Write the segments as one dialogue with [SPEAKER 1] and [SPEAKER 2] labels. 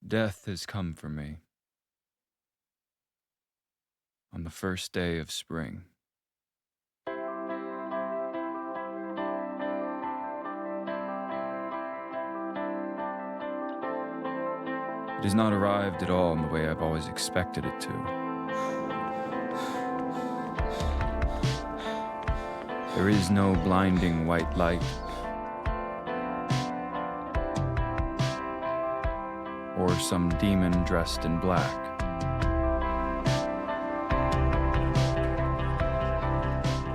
[SPEAKER 1] Death has come for me on the first day of spring. It has not arrived at all in the way I've always expected it to. There is no blinding white light or some demon dressed in black.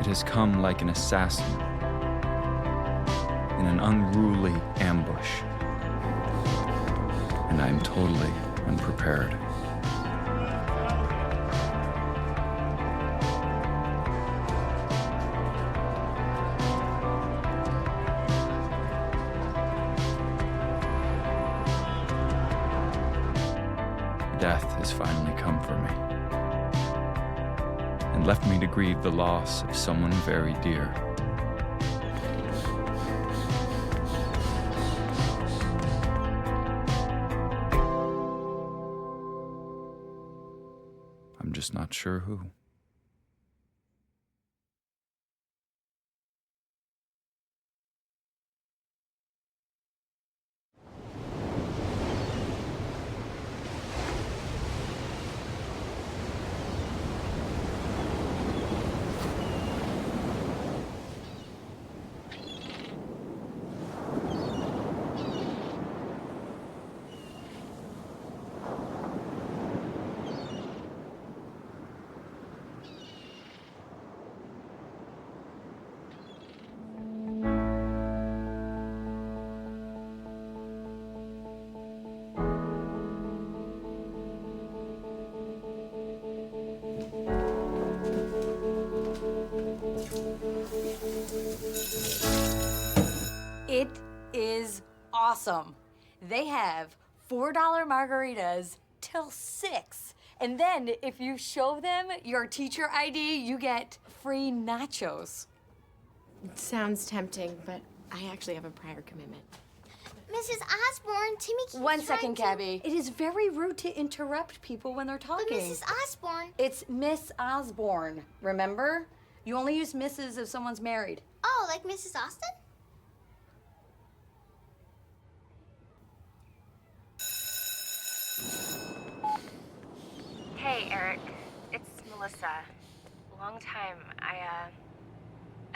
[SPEAKER 1] It has come like an assassin in an unruly ambush, and I am totally unprepared. Death has finally come for me and left me to grieve the loss of someone very dear. I'm just not sure who.
[SPEAKER 2] It is awesome. They have $4 margaritas till 6. And then if you show them your teacher ID, you get free nachos.
[SPEAKER 3] It sounds tempting, but I actually have a prior commitment.
[SPEAKER 4] Mrs. Osborne, Timmy keeps
[SPEAKER 2] One second,
[SPEAKER 4] trying
[SPEAKER 2] Cabby. It is very rude to interrupt people when they're talking.
[SPEAKER 4] But Mrs. Osborne.
[SPEAKER 2] It's Miss Osborne, remember? You only use Mrs. if someone's married.
[SPEAKER 4] Oh, like Mrs. Austin?
[SPEAKER 5] Hey, Eric. It's Melissa. Long time.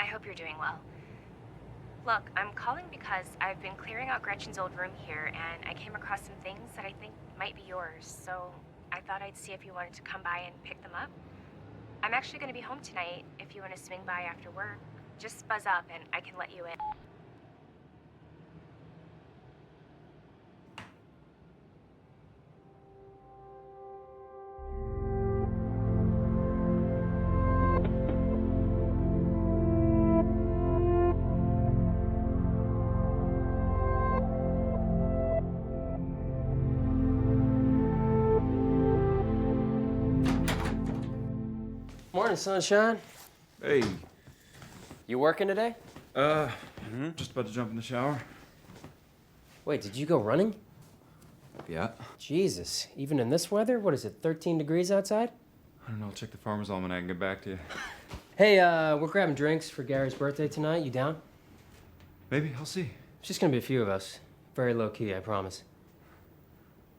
[SPEAKER 5] I hope you're doing well. Look, I'm calling because I've been clearing out Gretchen's old room here, and I came across some things that I think might be yours, so I thought I'd see if you wanted to come by and pick them up. I'm actually going to be home tonight if you want to swing by after work. Just buzz up and I can let you in.
[SPEAKER 6] Morning, sunshine.
[SPEAKER 1] Hey,
[SPEAKER 6] You working today?
[SPEAKER 1] just about to jump in the shower.
[SPEAKER 6] Wait, did you go running?
[SPEAKER 1] Yeah.
[SPEAKER 6] Jesus, even in this weather? What is it, 13 degrees outside?
[SPEAKER 1] I don't know, I'll check the farmer's almanac and get back to you.
[SPEAKER 6] Hey, we're grabbing drinks for Gary's birthday tonight. You down?
[SPEAKER 1] Maybe, I'll see.
[SPEAKER 6] It's just gonna be a few of us. Very low key, I promise.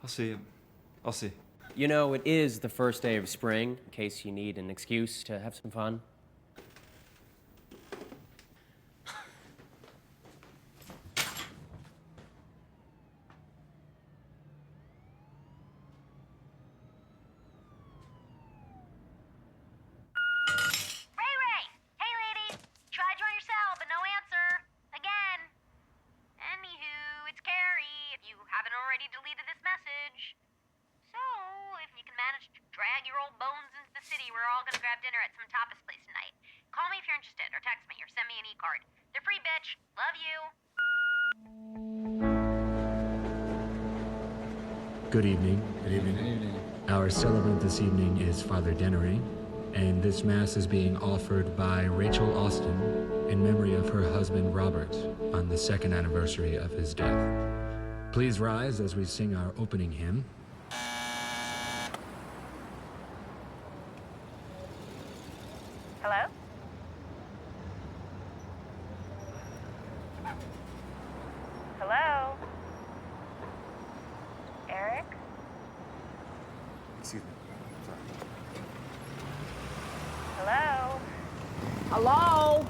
[SPEAKER 1] I'll see. I'll see.
[SPEAKER 6] You know, it is the first day of spring, in case you need an excuse to have some fun.
[SPEAKER 7] Ray Ray! Hey ladies! Tried you on your cell, but no answer. Again. Anywho, it's Carrie, if you haven't already deleted this message. So, if you can manage to drag your old bones into the city, we're all gonna grab dinner at some tapas place tonight. Call me if you're interested, or text me, or send me an e-card. They're free, bitch. Love you.
[SPEAKER 8] Good evening. Good evening. Our celebrant this evening is Father Dennery, and this Mass is being offered by Rachel Austin in memory of her husband Robert on the 2nd anniversary of his death. Please rise as we sing our opening hymn.
[SPEAKER 5] Hello? Hello? Eric?
[SPEAKER 1] Excuse me. Sorry.
[SPEAKER 5] Hello?
[SPEAKER 3] Hello?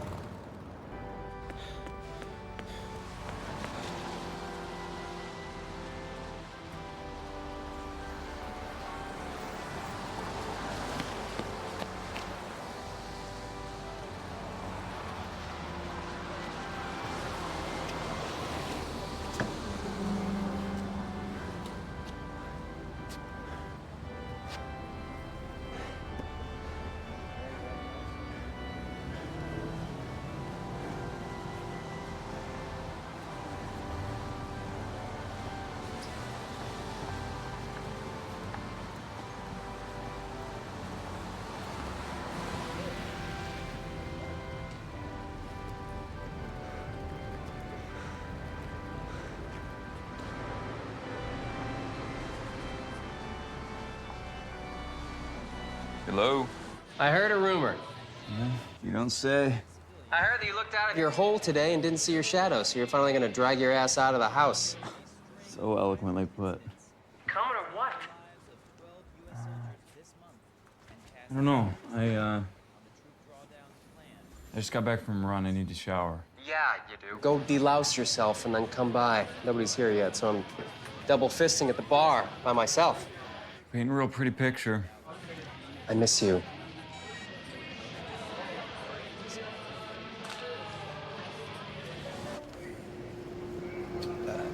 [SPEAKER 1] Hello?
[SPEAKER 6] I heard a rumor.
[SPEAKER 1] You don't say.
[SPEAKER 6] I heard that you looked out of your hole today and didn't see your shadow, so you're finally gonna drag your ass out of the house.
[SPEAKER 1] So eloquently put.
[SPEAKER 6] Coming or what?
[SPEAKER 1] I don't know. I just got back from a run. I need to shower.
[SPEAKER 6] Yeah, you do. Go delouse yourself and then come by. Nobody's here yet, so I'm double fisting at the bar by myself.
[SPEAKER 1] Painting a real pretty picture.
[SPEAKER 6] I miss you.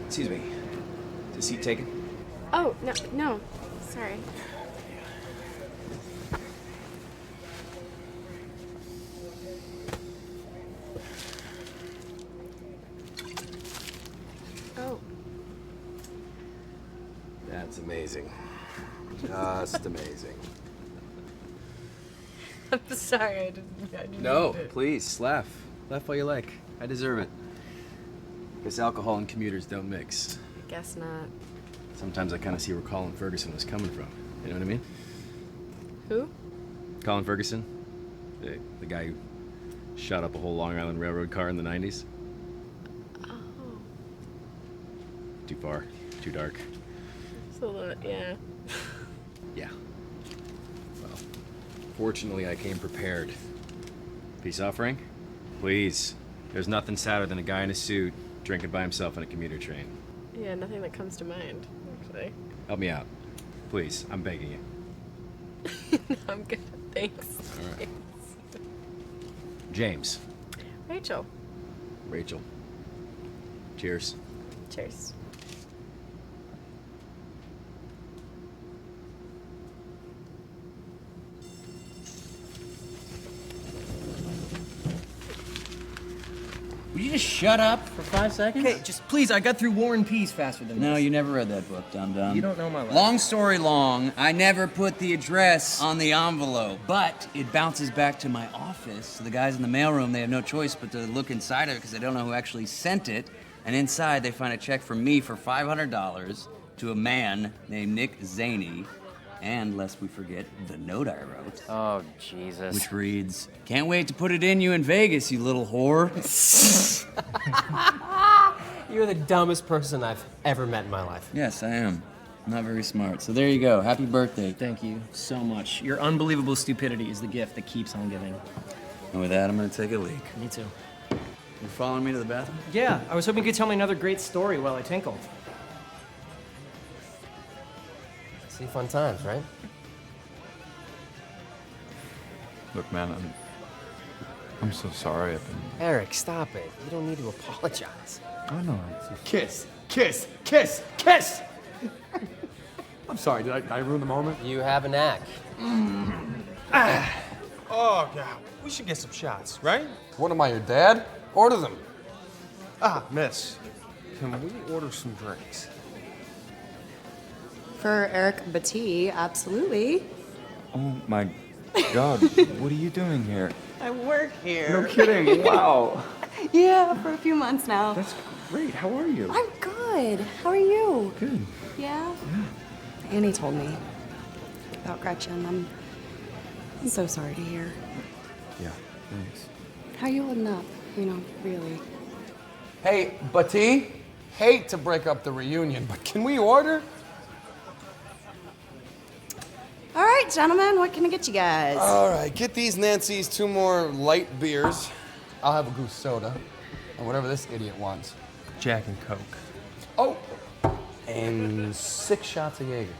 [SPEAKER 9] Excuse me. Is the seat taken?
[SPEAKER 3] Oh, no. Sorry. Oh.
[SPEAKER 9] That's amazing. Just amazing.
[SPEAKER 3] I'm sorry, I didn't
[SPEAKER 9] No,
[SPEAKER 3] mean to-
[SPEAKER 9] please, laugh. Laugh while you like. I deserve it. Guess alcohol and commuters don't mix.
[SPEAKER 3] I guess not.
[SPEAKER 9] Sometimes I kind of see where Colin Ferguson was coming from. You know what I mean?
[SPEAKER 3] Who?
[SPEAKER 9] Colin Ferguson, the guy who shot up a whole Long Island Railroad car in the 90s.
[SPEAKER 3] Oh.
[SPEAKER 9] Too far, too dark.
[SPEAKER 3] It's a little, yeah.
[SPEAKER 9] Yeah. Well, fortunately, I came prepared. Peace offering? Please. There's nothing sadder than a guy in a suit drinking by himself on a commuter train.
[SPEAKER 3] Yeah, nothing that comes to mind, actually.
[SPEAKER 9] Help me out. Please, I'm begging you.
[SPEAKER 3] No, I'm good. Thanks.
[SPEAKER 9] All right. James.
[SPEAKER 3] Rachel.
[SPEAKER 9] Rachel. Cheers.
[SPEAKER 3] Cheers.
[SPEAKER 10] Would you just shut up for 5 seconds?
[SPEAKER 11] Okay, just please, I got through War and Peace faster than
[SPEAKER 10] No,
[SPEAKER 11] this.
[SPEAKER 10] you never read that book, dum-dum.
[SPEAKER 11] You don't know my life.
[SPEAKER 10] Long story long, I never put the address on the envelope, but it bounces back to my office. So the guys in the mailroom, they have no choice but to look inside of it because they don't know who actually sent it. And inside, they find a check from me for $500 to a man named Nick Zaney. And lest we forget, the note I wrote.
[SPEAKER 6] Oh, Jesus.
[SPEAKER 10] Which reads, "Can't wait to put it in you in Vegas, you little whore."
[SPEAKER 6] You're the dumbest person I've ever met in my life.
[SPEAKER 10] Yes, I am. Not very smart. So there you go. Happy birthday.
[SPEAKER 11] Thank you so much. Your unbelievable stupidity is the gift that keeps on giving.
[SPEAKER 10] And with that, I'm gonna take a leak.
[SPEAKER 11] Me too.
[SPEAKER 10] You following me to the bathroom?
[SPEAKER 11] Yeah, I was hoping you could tell me another great story while I tinkled.
[SPEAKER 6] See fun times, right?
[SPEAKER 1] Look, man, I'm so sorry. I've been.
[SPEAKER 6] Eric, stop it. You don't need to apologize.
[SPEAKER 1] I know. It's just...
[SPEAKER 12] Kiss, kiss, kiss, kiss! I'm sorry, did I ruin the moment?
[SPEAKER 6] You have a knack.
[SPEAKER 12] Oh, yeah. We should get some shots, right? What am I, your dad? Order them. Miss, can we order some drinks?
[SPEAKER 3] For Eric Batty, absolutely.
[SPEAKER 1] Oh my God! What are you doing here?
[SPEAKER 3] I work here.
[SPEAKER 1] No kidding! Wow.
[SPEAKER 3] Yeah, for a few months now.
[SPEAKER 1] That's great. How are you?
[SPEAKER 3] I'm good. How are you?
[SPEAKER 1] Good.
[SPEAKER 3] Yeah?
[SPEAKER 1] Yeah.
[SPEAKER 3] Annie told me about Gretchen. I'm so sorry to hear.
[SPEAKER 1] Yeah, thanks.
[SPEAKER 3] How are you holding up? You know, really.
[SPEAKER 12] Hey, Buddy, hate to break up the reunion, but can we order?
[SPEAKER 3] All right, gentlemen, what can I get you guys?
[SPEAKER 12] All right, get these Nancy's 2 more light beers. I'll have a goose soda, or whatever this idiot wants.
[SPEAKER 6] Jack and Coke.
[SPEAKER 12] Oh, and 6 shots of Jaeger.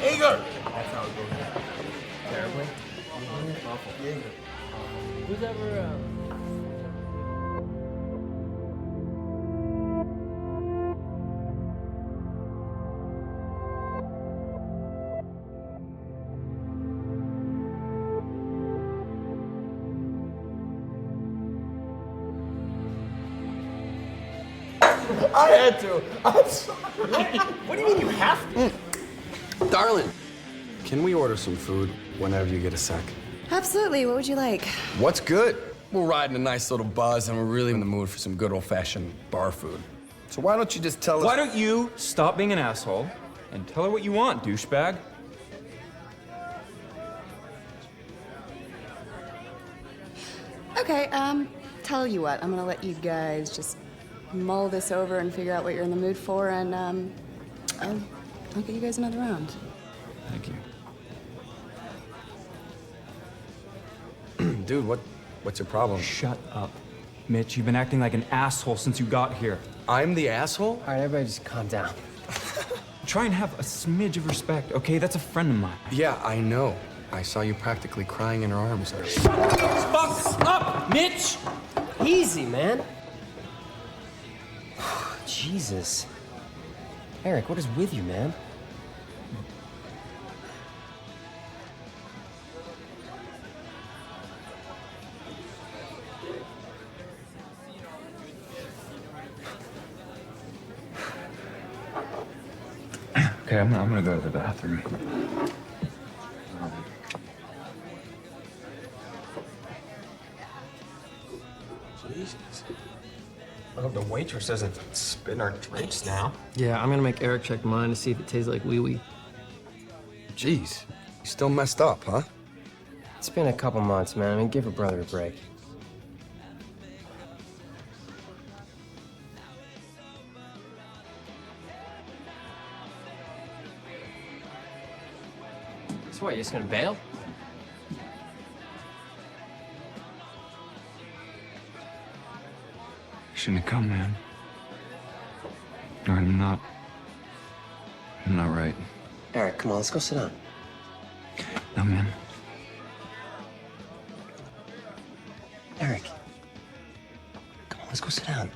[SPEAKER 13] Jaeger!
[SPEAKER 6] That's how it goes. Terribly? Awful. Jaeger.
[SPEAKER 13] Who's ever,
[SPEAKER 12] I had to. I'm sorry.
[SPEAKER 13] What do you mean you have to?
[SPEAKER 12] Darling, can we order some food whenever you get a sec?
[SPEAKER 3] Absolutely. What would you like?
[SPEAKER 12] What's good? We're riding a nice little buzz and we're really in the mood for some good old-fashioned bar food. So why don't you just tell us—
[SPEAKER 1] Why don't you stop being an asshole and tell her what you want, douchebag?
[SPEAKER 3] Okay, tell you what. I'm gonna let you guys just mull this over and figure out what you're in the mood for, and, I'll get you guys another round.
[SPEAKER 1] Thank you.
[SPEAKER 12] Dude, what's your problem?
[SPEAKER 1] Shut up. Mitch, you've been acting like an asshole since you got here.
[SPEAKER 12] I'm the asshole?
[SPEAKER 6] All right, everybody just calm down.
[SPEAKER 1] Try and have a smidge of respect, okay? That's a friend of mine.
[SPEAKER 12] Yeah, I know. I saw you practically crying in her arms there.
[SPEAKER 13] Fuck up, Mitch!
[SPEAKER 6] Easy, man. Jesus. Eric, what is with you, man?
[SPEAKER 1] Okay, I'm gonna go to the bathroom.
[SPEAKER 12] Jesus. I hope the waitress doesn't spit in our drinks now.
[SPEAKER 11] Yeah, I'm gonna make Eric check mine to see if it tastes like wee-wee.
[SPEAKER 12] Jeez, you still messed up, huh?
[SPEAKER 6] It's been a couple months, man. I mean, give a brother a break. So what, you just gonna bail?
[SPEAKER 1] Shouldn't have come, man. All right, I'm not right.
[SPEAKER 6] Eric, come on, let's go sit down.
[SPEAKER 1] No, man.
[SPEAKER 6] Eric. Come on, let's go sit down.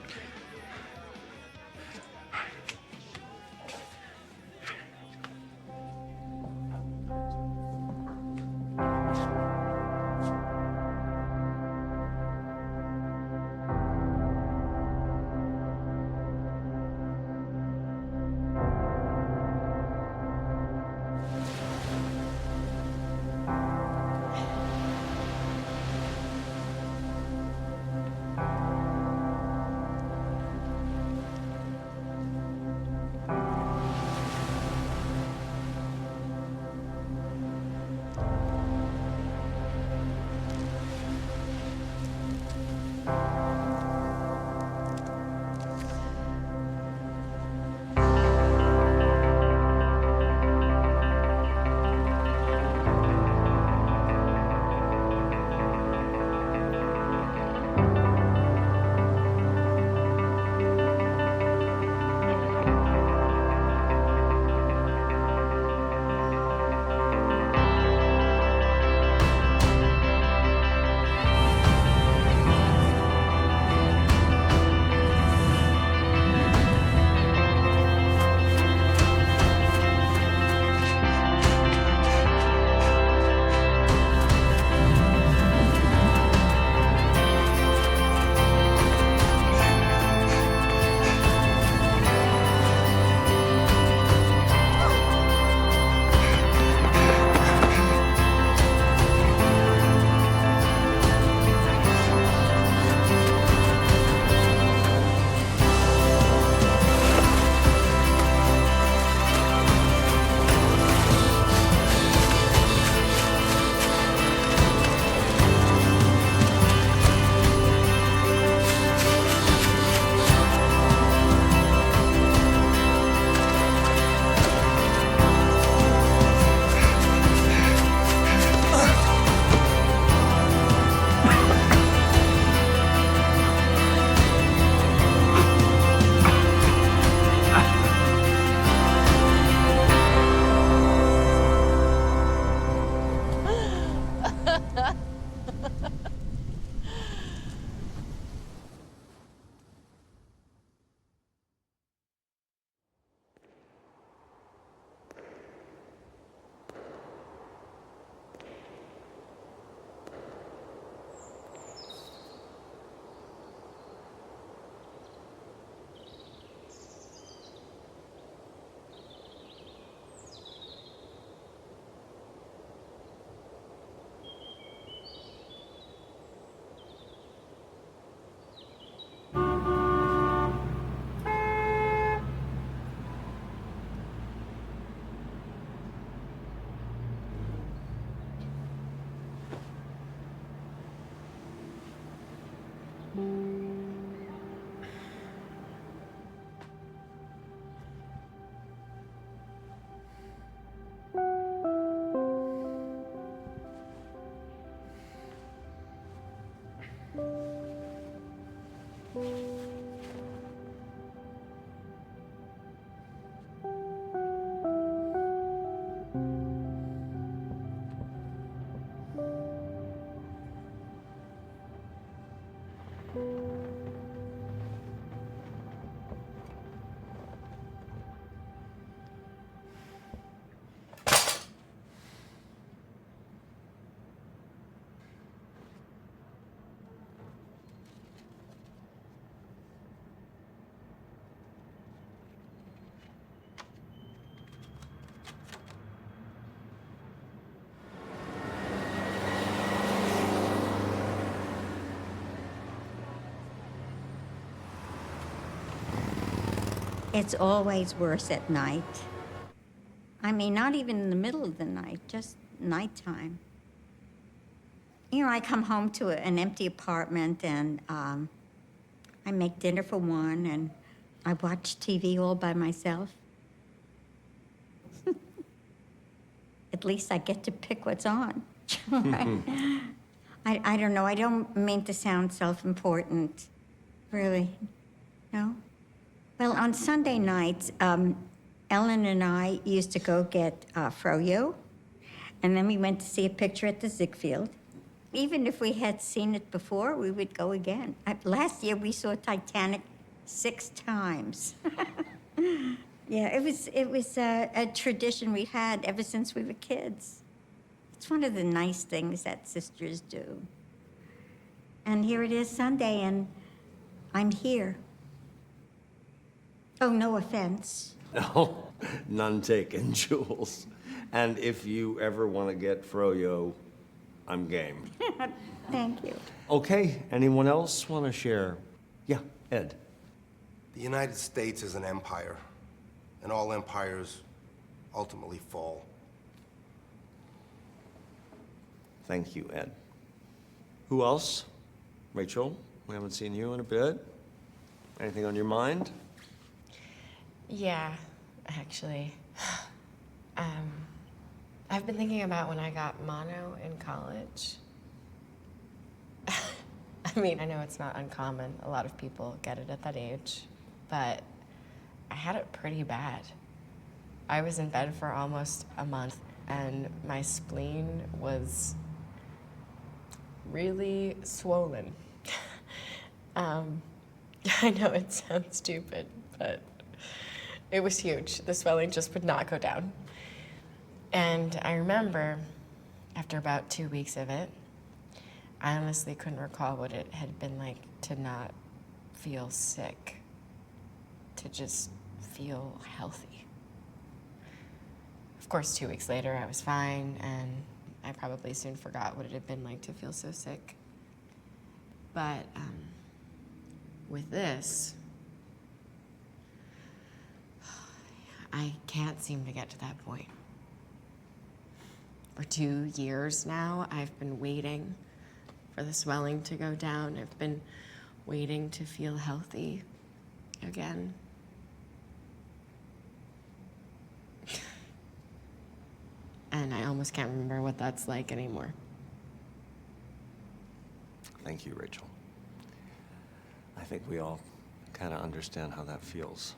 [SPEAKER 14] It's always worse at night. I mean, not even in the middle of the night, just nighttime. You know, I come home to an empty apartment and I make dinner for one and I watch TV all by myself. At least I get to pick what's on. I don't know, I don't mean to sound self-important, really, no? Well, on Sunday nights, Ellen and I used to go get froyo, and then we went to see a picture at the Ziegfeld. Even if we had seen it before, we would go again. Last year, we saw Titanic 6 times. Yeah, it was a tradition we had ever since we were kids. It's one of the nice things that sisters do. And here it is Sunday, and I'm here. Oh, no offense.
[SPEAKER 15] No, none taken, Jules. And if you ever want to get froyo, I'm game.
[SPEAKER 14] Thank you.
[SPEAKER 15] Okay, anyone else want to share? Yeah, Ed.
[SPEAKER 16] The United States is an empire, and all empires ultimately fall.
[SPEAKER 15] Thank you, Ed. Who else? Rachel, we haven't seen you in a bit. Anything on your mind?
[SPEAKER 17] Yeah, actually. I've been thinking about when I got mono in college. I mean, I know it's not uncommon. A lot of people get it at that age, but I had it pretty bad. I was in bed for almost a month, and my spleen was really swollen. I know it sounds stupid, but it was huge. The swelling just would not go down. And I remember, after about 2 weeks of it, I honestly couldn't recall what it had been like to not feel sick, to just feel healthy. Of course, 2 weeks later, I was fine, and I probably soon forgot what it had been like to feel so sick. But with this, I can't seem to get to that point. For 2 years now, I've been waiting for the swelling to go down. I've been waiting to feel healthy again. And I almost can't remember what that's like anymore.
[SPEAKER 15] Thank you, Rachel. I think we all kind of understand how that feels.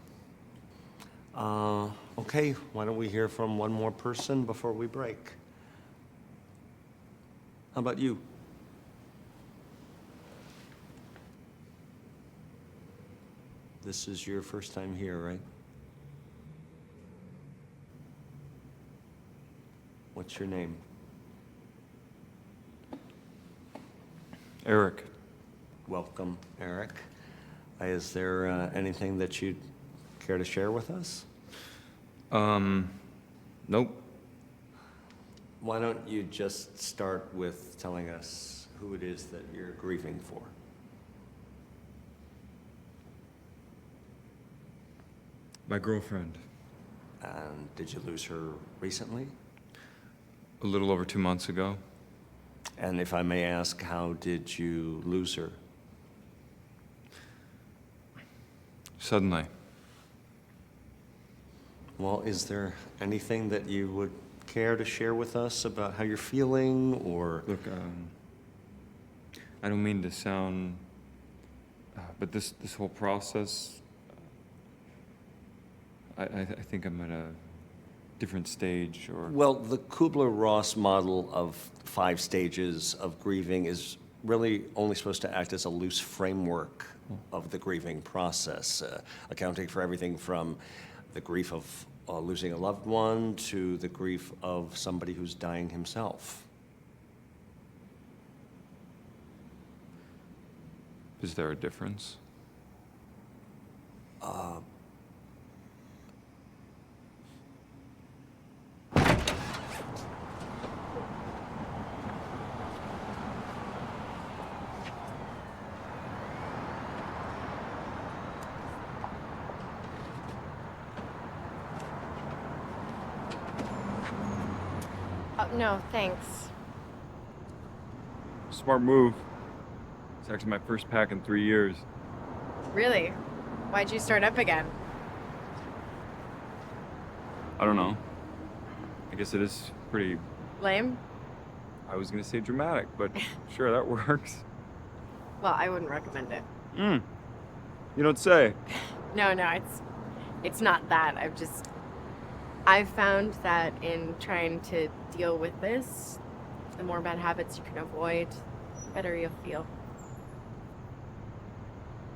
[SPEAKER 15] Okay, why don't we hear from one more person before we break? How about you? This is your first time here, right? What's your name?
[SPEAKER 1] Eric.
[SPEAKER 15] Welcome, Eric. Is there anything that you'd care to share with us?
[SPEAKER 1] Nope.
[SPEAKER 15] Why don't you just start with telling us who it is that you're grieving for?
[SPEAKER 1] My girlfriend.
[SPEAKER 15] And did you lose her recently?
[SPEAKER 1] A little over 2 months ago.
[SPEAKER 15] And if I may ask, how did you lose her?
[SPEAKER 1] Suddenly.
[SPEAKER 15] Well, is there anything that you would care to share with us about how you're feeling, or?
[SPEAKER 1] Look, I don't mean to sound, but this whole process, I think I'm at a different stage, or?
[SPEAKER 15] Well, the Kubler-Ross model of 5 stages of grieving is really only supposed to act as a loose framework of the grieving process, accounting for everything from the grief of losing a loved one to the grief of somebody who's dying himself.
[SPEAKER 1] Is there a difference?
[SPEAKER 17] No, thanks.
[SPEAKER 1] Smart move. It's actually my first pack in 3 years.
[SPEAKER 17] Really? Why'd you start up again?
[SPEAKER 1] I don't know. I guess it is pretty,
[SPEAKER 17] Lame?
[SPEAKER 1] I was gonna say dramatic, but sure, that works.
[SPEAKER 17] Well, I wouldn't recommend it.
[SPEAKER 1] You don't say.
[SPEAKER 17] No, it's not that. I've found that in trying to deal with this, the more bad habits you can avoid, the better you'll feel.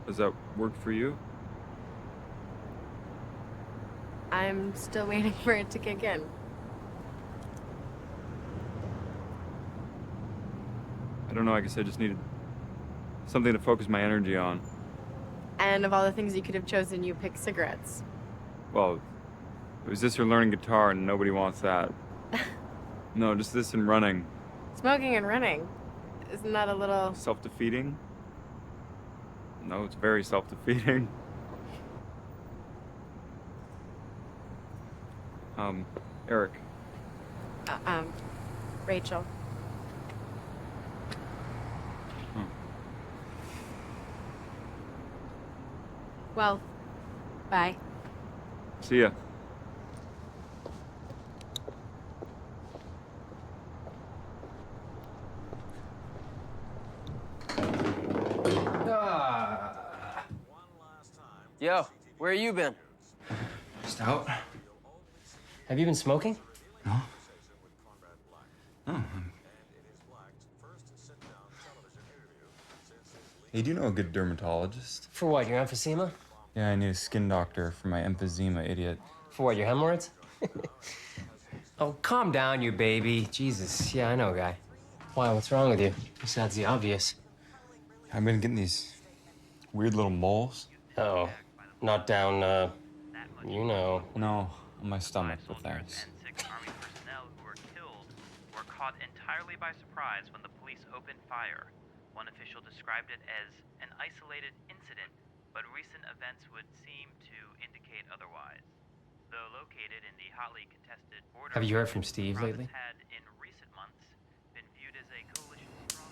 [SPEAKER 1] Does that work for you?
[SPEAKER 17] I'm still waiting for it to kick in.
[SPEAKER 1] I don't know, I guess I just needed something to focus my energy on.
[SPEAKER 17] And of all the things you could have chosen, you picked cigarettes.
[SPEAKER 1] Well, it was this or learning guitar, and nobody wants that. No, just this and running.
[SPEAKER 17] Smoking and running. Isn't that a little...
[SPEAKER 1] Self-defeating? No, it's very self-defeating. Eric.
[SPEAKER 17] Rachel. Well, bye.
[SPEAKER 1] See ya.
[SPEAKER 6] Yo, where you been?
[SPEAKER 10] Just out.
[SPEAKER 6] Have you been smoking?
[SPEAKER 1] No. Oh. Hey, do you know a good dermatologist?
[SPEAKER 6] For what, your emphysema?
[SPEAKER 1] Yeah, I need a skin doctor for my emphysema, idiot.
[SPEAKER 6] For what, your hemorrhoids? Oh, calm down, you baby. Jesus, yeah, I know a guy. Why, what's wrong with you? Besides the obvious.
[SPEAKER 1] I've been getting these weird little moles.
[SPEAKER 6] Oh, not down, you know.
[SPEAKER 1] No, on my stomach, but thanks.
[SPEAKER 18] Army personnel who were killed were caught entirely by surprise when the police opened fire. One official described it as an isolated incident, but recent events would seem to indicate otherwise. Though located in the hotly contested border,
[SPEAKER 6] Have you heard from Steve lately?
[SPEAKER 18] had in recent months been viewed as a coalition strong.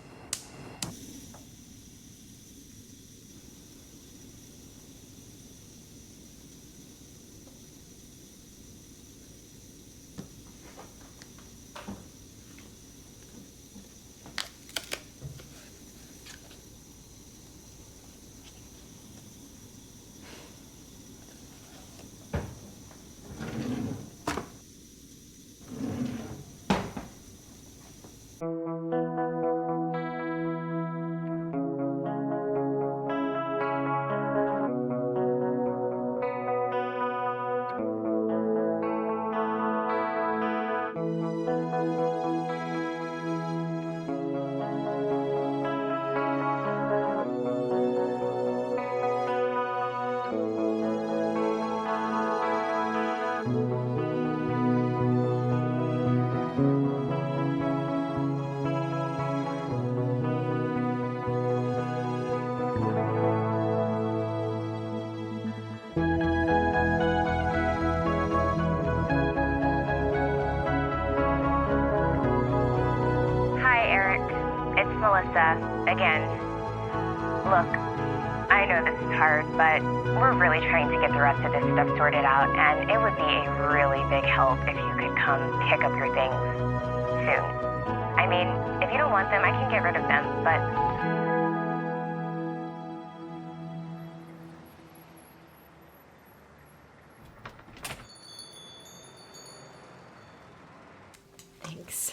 [SPEAKER 5] Hi, Eric. It's Melissa again. Look, I know this is hard, but we're really trying to get the rest of this stuff sorted out, and it would be a really big help if you could come pick up your things soon. I mean, if you don't want them, I can get rid of them, but...
[SPEAKER 17] Thanks.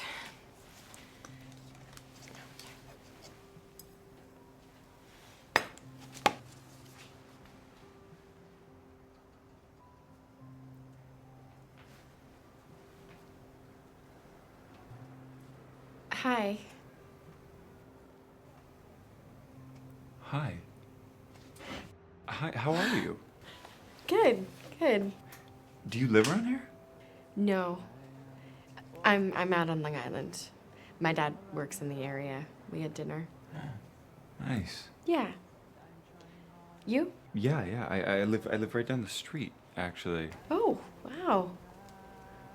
[SPEAKER 17] Hi.
[SPEAKER 1] Hi. Hi, how are you?
[SPEAKER 17] Good, good.
[SPEAKER 1] Do you live around here?
[SPEAKER 17] No. I'm out on Long Island. My dad works in the area. We had dinner.
[SPEAKER 1] Nice.
[SPEAKER 17] Yeah. You?
[SPEAKER 1] Yeah, I live right down the street, actually.
[SPEAKER 17] Oh, wow.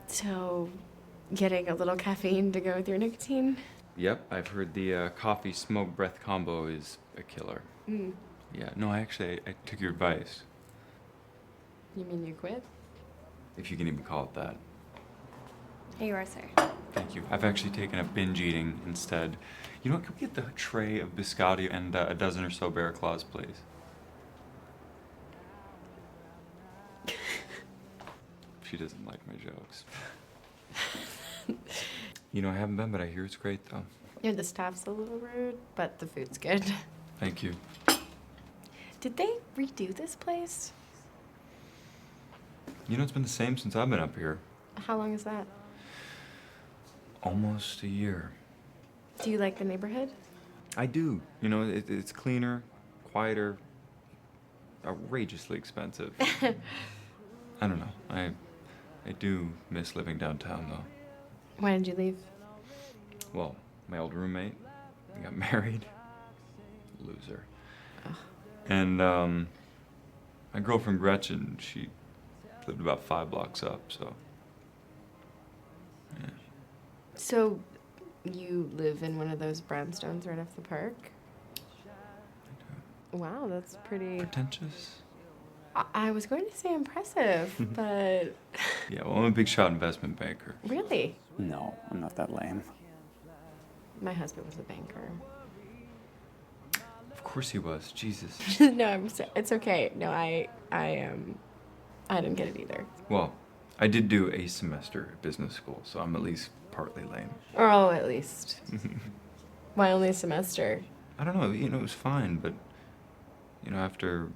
[SPEAKER 17] So, getting a little caffeine to go with your nicotine?
[SPEAKER 1] Yep, I've heard the coffee smoke breath combo is a killer.
[SPEAKER 17] Mm.
[SPEAKER 1] Yeah, no, I took your advice,
[SPEAKER 17] You mean you quit?
[SPEAKER 1] if you can even call it that.
[SPEAKER 17] Here you are, sir.
[SPEAKER 1] Thank you. I've actually taken up binge eating instead. You know what, can we get the tray of biscotti and a dozen or so Bear Claws, please? She doesn't like my jokes. You know, I haven't been, but I hear it's great, though.
[SPEAKER 17] Yeah, the staff's a little rude, but the food's good.
[SPEAKER 1] Thank you.
[SPEAKER 17] Did they redo this place?
[SPEAKER 1] You know, it's been the same since I've been up here.
[SPEAKER 17] How long is that?
[SPEAKER 1] Almost a year.
[SPEAKER 17] Do you like the neighborhood?
[SPEAKER 1] I do. You know, it's cleaner, quieter, outrageously expensive. I don't know. I do miss living downtown, though.
[SPEAKER 17] Why did you leave?
[SPEAKER 1] Well, my old roommate, we got married. Loser.
[SPEAKER 17] Ugh.
[SPEAKER 1] And, my girlfriend Gretchen, she lived about 5 blocks up, so. Yeah.
[SPEAKER 17] So, you live in one of those brownstones right off the park?
[SPEAKER 1] I do.
[SPEAKER 17] Wow, that's pretty...
[SPEAKER 1] Pretentious?
[SPEAKER 17] I was going to say impressive, but...
[SPEAKER 1] Yeah, well, I'm a big shot investment banker.
[SPEAKER 17] Really?
[SPEAKER 19] No, I'm not that lame.
[SPEAKER 17] My husband was a banker.
[SPEAKER 1] Of course he was. Jesus.
[SPEAKER 17] No, it's okay. No, I didn't get it either.
[SPEAKER 1] Well, I did do a semester at business school, so I'm at least partly lame.
[SPEAKER 17] Oh, at least. Why only a semester?
[SPEAKER 1] I don't know, you know, it was fine, but, you know, after...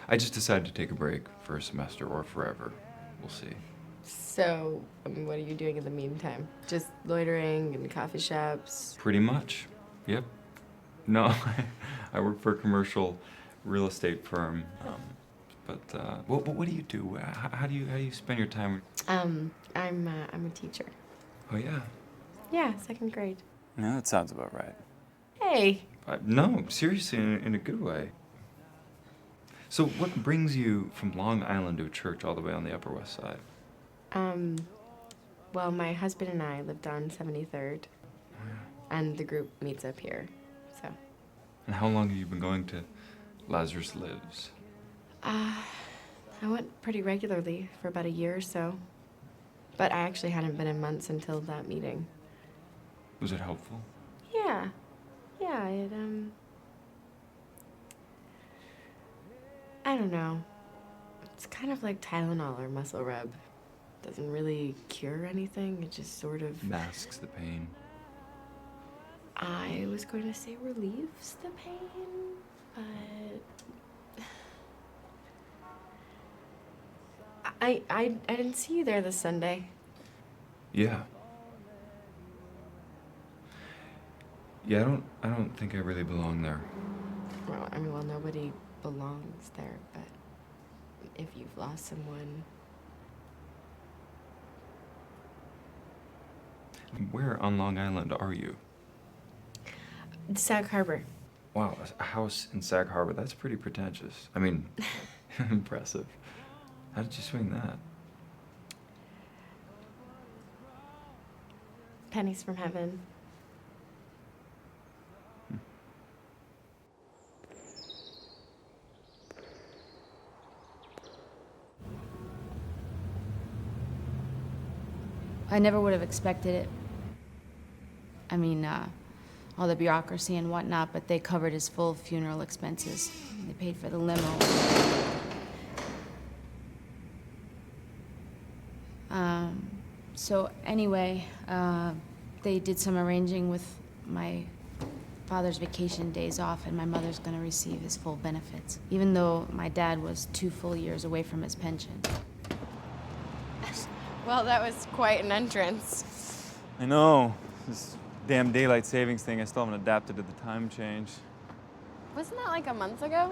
[SPEAKER 1] I just decided to take a break for a semester or forever. We'll see.
[SPEAKER 17] So, I mean, what are you doing in the meantime? Just loitering in coffee shops?
[SPEAKER 1] Pretty much. Yep. No, I work for a commercial real estate firm. What do you do? How do you spend your time?
[SPEAKER 17] I'm a teacher.
[SPEAKER 1] Oh yeah.
[SPEAKER 17] Yeah, 2nd grade.
[SPEAKER 19] No, that sounds about right.
[SPEAKER 17] Hey.
[SPEAKER 1] No, seriously, in a good way. So what brings you from Long Island to a church all the way on the Upper West Side?
[SPEAKER 17] Well, my husband and I lived on 73rd, and the group meets up here, so.
[SPEAKER 1] And how long have you been going to Lazarus Lives?
[SPEAKER 17] I went pretty regularly for about a year or so, but I actually hadn't been in months until that meeting.
[SPEAKER 1] Was it helpful?
[SPEAKER 17] Yeah, it, I don't know. It's kind of like Tylenol or muscle rub. Doesn't really cure anything, it just sort of...
[SPEAKER 1] Masks the pain.
[SPEAKER 17] I was going to say relieves the pain, but... I didn't see you there this Sunday.
[SPEAKER 1] Yeah. Yeah, I don't think I really belong there.
[SPEAKER 17] Well, I mean, well, nobody belongs there, but if you've lost someone...
[SPEAKER 1] Where on Long Island are you?
[SPEAKER 17] Sag Harbor.
[SPEAKER 1] Wow, a house in Sag Harbor, that's pretty pretentious. I mean, impressive. How did you swing that?
[SPEAKER 17] Pennies from heaven.
[SPEAKER 3] I never would have expected it. I mean, all the bureaucracy and whatnot, but they covered his full funeral expenses. They paid for the limo. So anyway, they did some arranging with my father's vacation days off, and my mother's gonna receive his full benefits, even though my dad was 2 full years away from his pension.
[SPEAKER 17] Well, that was quite an entrance.
[SPEAKER 20] I know. This damn daylight savings thing, I still haven't adapted to the time change.
[SPEAKER 17] Wasn't that like a month ago?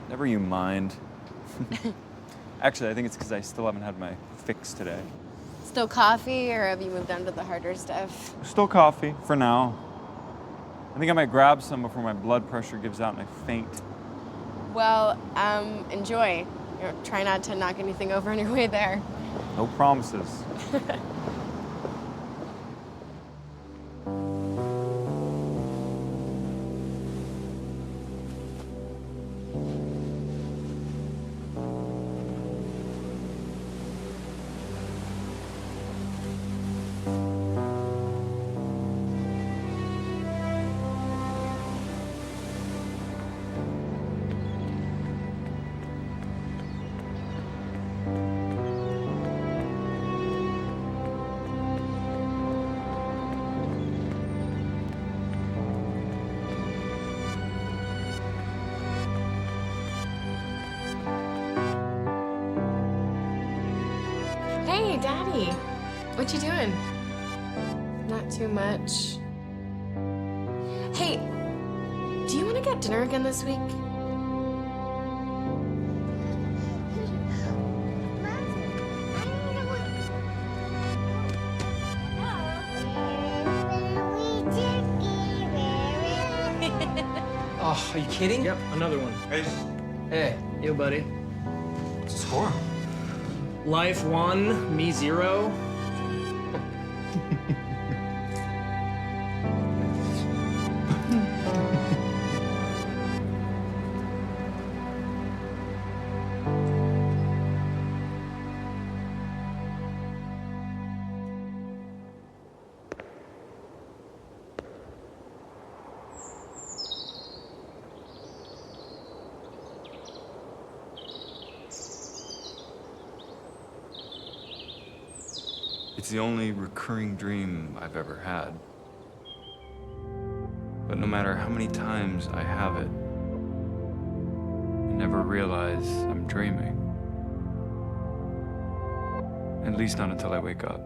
[SPEAKER 20] Never you mind. Actually, I think it's because I still haven't had my fix today.
[SPEAKER 17] Still coffee, or have you moved on to the harder stuff?
[SPEAKER 20] Still coffee, for now. I think I might grab some before my blood pressure gives out and I faint.
[SPEAKER 17] Well, enjoy. You know, try not to knock anything over on your way there.
[SPEAKER 20] No promises.
[SPEAKER 17] Hey, Daddy. What you doing? Not too much. Hey, do you want to get dinner again this week?
[SPEAKER 11] Oh, are you kidding?
[SPEAKER 12] Yep, another one.
[SPEAKER 11] Hey, yo, buddy.
[SPEAKER 12] What's the score?
[SPEAKER 11] Life 1, me 0.
[SPEAKER 1] It's the only recurring dream I've ever had. But no matter how many times I have it, I never realize I'm dreaming. At least not until I wake up.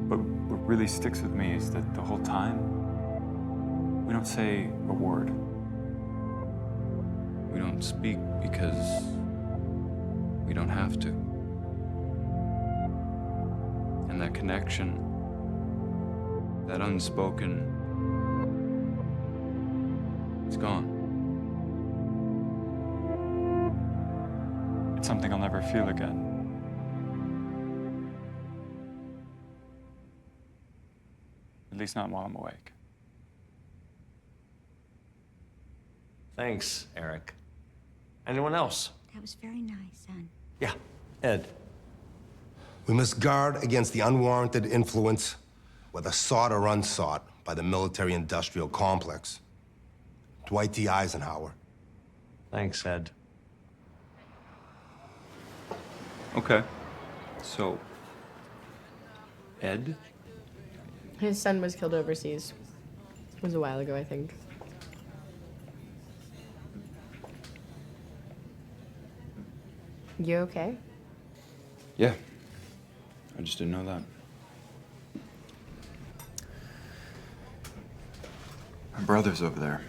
[SPEAKER 1] But what really sticks with me is that the whole time, we don't say a word. We don't speak because we don't have to. And that connection, that unspoken, it's gone. It's something I'll never feel again. At least not while I'm awake.
[SPEAKER 15] Thanks, Eric. Anyone else?
[SPEAKER 14] That was very nice, son.
[SPEAKER 15] Yeah, Ed.
[SPEAKER 16] We must guard against the unwarranted influence, whether sought or unsought, by the military-industrial complex. Dwight D. Eisenhower.
[SPEAKER 15] Thanks, Ed.
[SPEAKER 1] Okay. So, Ed?
[SPEAKER 17] His son was killed overseas. It was a while ago, I think. You okay?
[SPEAKER 1] Yeah. I just didn't know that. My brother's over there.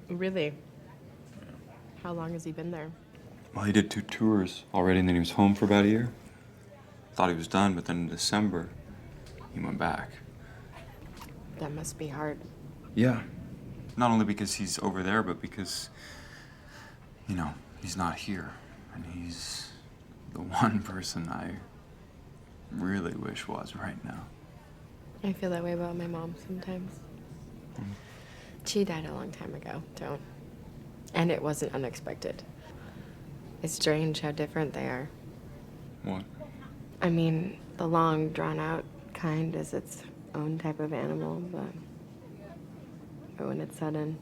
[SPEAKER 17] Really? How long has he been there?
[SPEAKER 1] Well, he did 2 tours already, and then he was home for about a year. Thought he was done, but then in December, he went back.
[SPEAKER 17] That must be hard.
[SPEAKER 1] Yeah. Not only because he's over there, but because, you know, he's not here. And he's the one person I really wish was right now.
[SPEAKER 17] I feel that way about my mom sometimes. She died a long time ago, don't. And it wasn't unexpected. It's strange how different they are.
[SPEAKER 1] What?
[SPEAKER 17] I mean, the long, drawn-out kind is its own type of animal, but when it's sudden,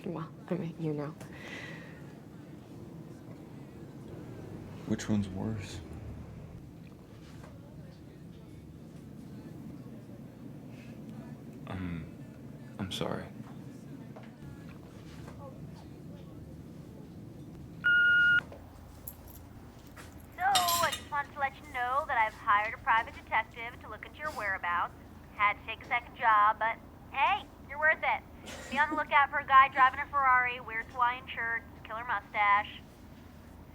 [SPEAKER 17] well, I mean, you know.
[SPEAKER 1] Which one's worse? I'm sorry.
[SPEAKER 7] So, I just wanted to let you know that I've hired a private detective to look into your whereabouts. Had to take a second job, but hey, you're worth it. Be on the lookout for a guy driving a Ferrari, weird Hawaiian shirt, killer mustache.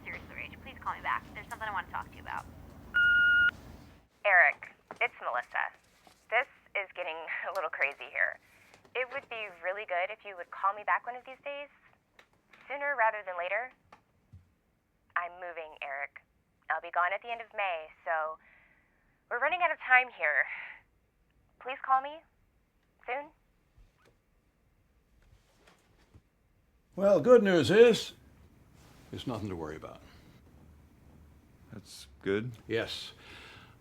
[SPEAKER 7] Seriously, Rach, please call me back. There's something I want to talk to you about.
[SPEAKER 5] Eric, it's Melissa. This is getting a little crazy here. It would be really good if you would call me back one of these days. Sooner rather than later. I'm moving, Eric. I'll be gone at the end of May, so we're running out of time here. Please call me soon.
[SPEAKER 21] Well, good news is, there's nothing to worry about.
[SPEAKER 20] That's good.
[SPEAKER 21] Yes,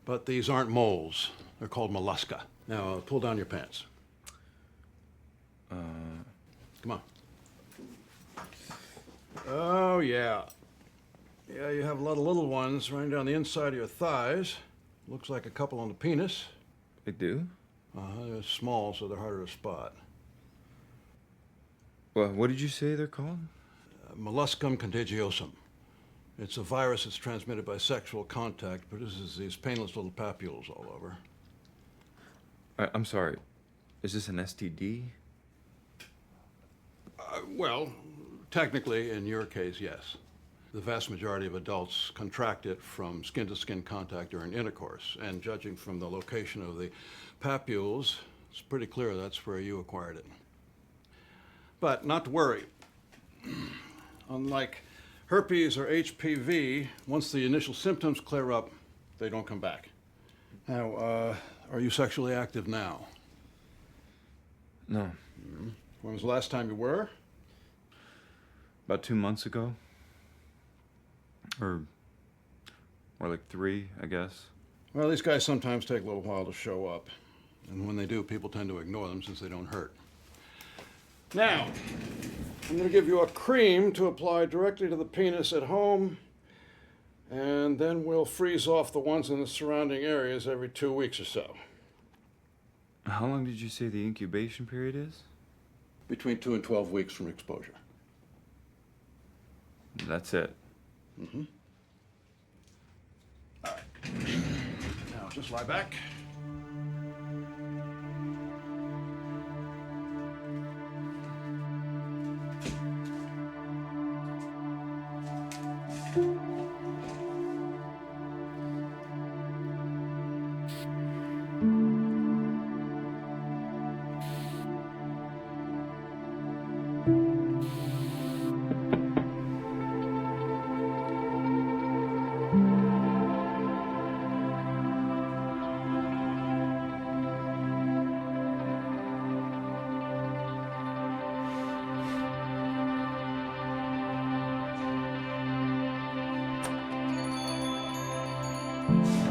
[SPEAKER 21] but these aren't moles. They're called mollusca. Now, pull down your pants. Come on. Oh, yeah. Yeah, you have a lot of little ones running down the inside of your thighs. Looks like a couple on the penis.
[SPEAKER 20] They do?
[SPEAKER 21] They're small, so they're harder to spot.
[SPEAKER 20] Well, what did you say they're called?
[SPEAKER 21] Molluscum contagiosum. It's a virus that's transmitted by sexual contact, produces these painless little papules all over.
[SPEAKER 20] I'm sorry. Is this an STD?
[SPEAKER 21] Well, technically, in your case, yes. The vast majority of adults contract it from skin-to-skin contact during intercourse, and judging from the location of the papules, it's pretty clear that's where you acquired it. But not to worry. Unlike herpes or HPV, once the initial symptoms clear up, they don't come back. Now, are you sexually active now?
[SPEAKER 20] No.
[SPEAKER 21] When was the last time you were?
[SPEAKER 20] About 2 months ago. Or like 3, I guess.
[SPEAKER 21] Well, these guys sometimes take a little while to show up. And when they do, people tend to ignore them since they don't hurt. Now, I'm going to give you a cream to apply directly to the penis at home, and then we'll freeze off the ones in the surrounding areas every 2 weeks or so.
[SPEAKER 20] How long did you say the incubation period is?
[SPEAKER 21] Between 2 and 12 weeks from exposure.
[SPEAKER 20] That's it.
[SPEAKER 21] Mm-hmm. All right. Now, just lie back.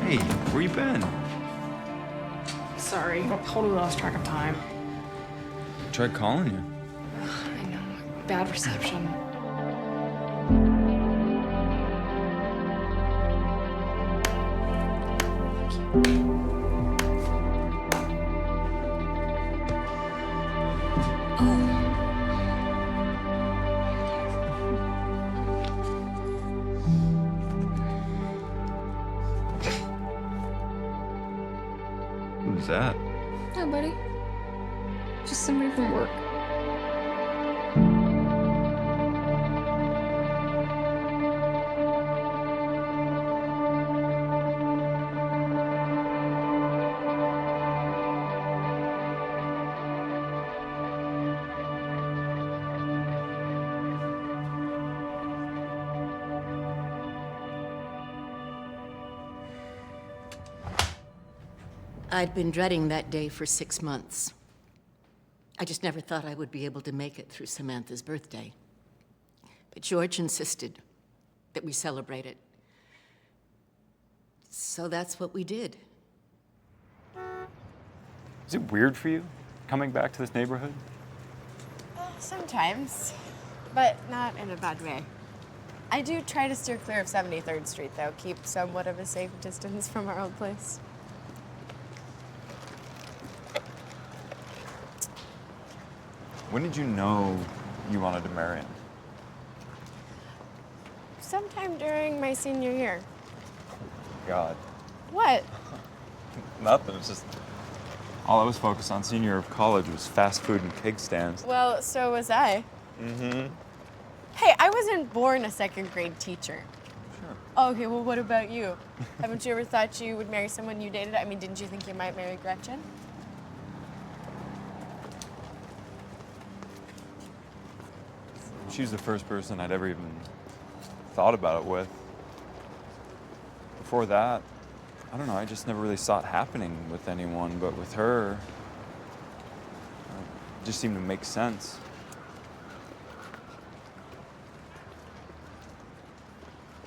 [SPEAKER 20] Hey, where you been?
[SPEAKER 17] Sorry, I totally lost track of time.
[SPEAKER 20] Tried calling you.
[SPEAKER 17] I know, bad reception.
[SPEAKER 20] Who's that?
[SPEAKER 17] Nobody. Just somebody from work.
[SPEAKER 22] I'd been dreading that day for 6 months. I just never thought I would be able to make it through Samantha's birthday. But George insisted that we celebrate it. So that's what we did.
[SPEAKER 20] Is it weird for you coming back to this neighborhood?
[SPEAKER 17] Sometimes, but not in a bad way. I do try to steer clear of 73rd Street, though, keep somewhat of a safe distance from our old place.
[SPEAKER 20] When did you know you wanted to marry him?
[SPEAKER 17] Sometime during my senior year.
[SPEAKER 20] God.
[SPEAKER 17] What?
[SPEAKER 20] Nothing. It's just all I was focused on senior year of college was fast food and keg stands.
[SPEAKER 17] Well, so was I.
[SPEAKER 20] Mm-hmm.
[SPEAKER 17] Hey, I wasn't born a second-grade teacher.
[SPEAKER 20] Sure.
[SPEAKER 17] Oh, okay, well, what about you? Haven't you ever thought you would marry someone you dated? I mean, didn't you think you might marry Gretchen?
[SPEAKER 20] she's the first person I'd ever even thought about it with. Before that, I don't know, I just never really saw it happening with anyone, but with her, it just seemed to make sense.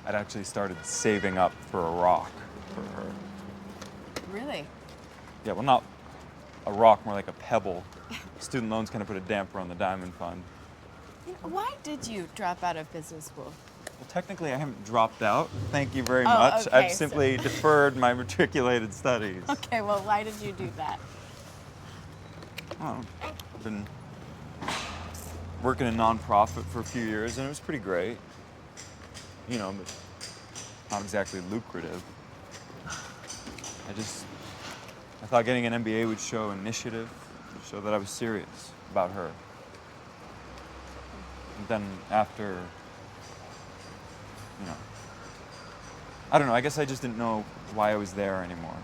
[SPEAKER 20] I'd actually started saving up for a rock for her.
[SPEAKER 17] Really?
[SPEAKER 20] Yeah, well, not a rock, more like a pebble. Student loans kind of put a damper on the diamond fund.
[SPEAKER 17] Why did you drop out of business school?
[SPEAKER 20] Well, technically, I haven't dropped out. Thank you very
[SPEAKER 17] Oh,
[SPEAKER 20] much.
[SPEAKER 17] okay,
[SPEAKER 20] I've simply deferred my matriculated studies.
[SPEAKER 17] Okay, well, why did you do that?
[SPEAKER 20] Well, I've been working in nonprofit for a few years, and it was pretty great. You know, but not exactly lucrative. I thought getting an MBA would show initiative, would show that I was serious about her. And then after, you know, I don't know, I guess I just didn't know why I was there anymore.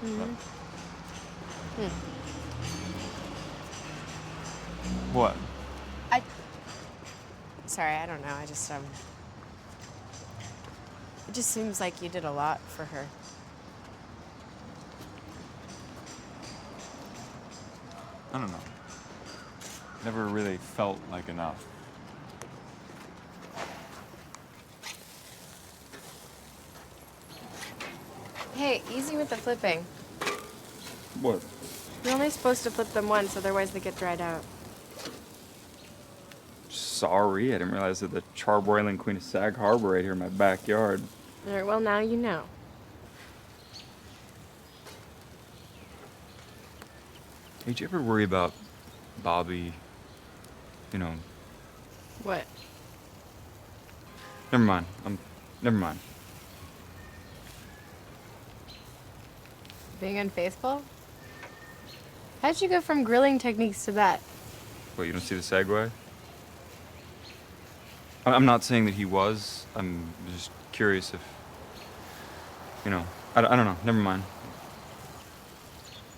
[SPEAKER 20] But- What?
[SPEAKER 17] Sorry, I don't know. I just, it just seems like you did a lot for her.
[SPEAKER 20] I don't know. Never really felt like enough.
[SPEAKER 17] Hey, easy with the flipping.
[SPEAKER 20] What?
[SPEAKER 17] You're only supposed to flip them once, otherwise they get dried out.
[SPEAKER 20] Sorry, I didn't realize that the charbroiling Queen of Sag Harbor right here in my backyard.
[SPEAKER 17] All right, well, now you know.
[SPEAKER 20] Hey, did you ever worry about Bobby, you know?
[SPEAKER 17] What?
[SPEAKER 20] Never mind. Never mind.
[SPEAKER 17] Being unfaithful? How'd you go from grilling techniques to that?
[SPEAKER 20] What, you don't see the segue? I'm not saying that he was. I'm just curious if, you know, I don't know. Never mind.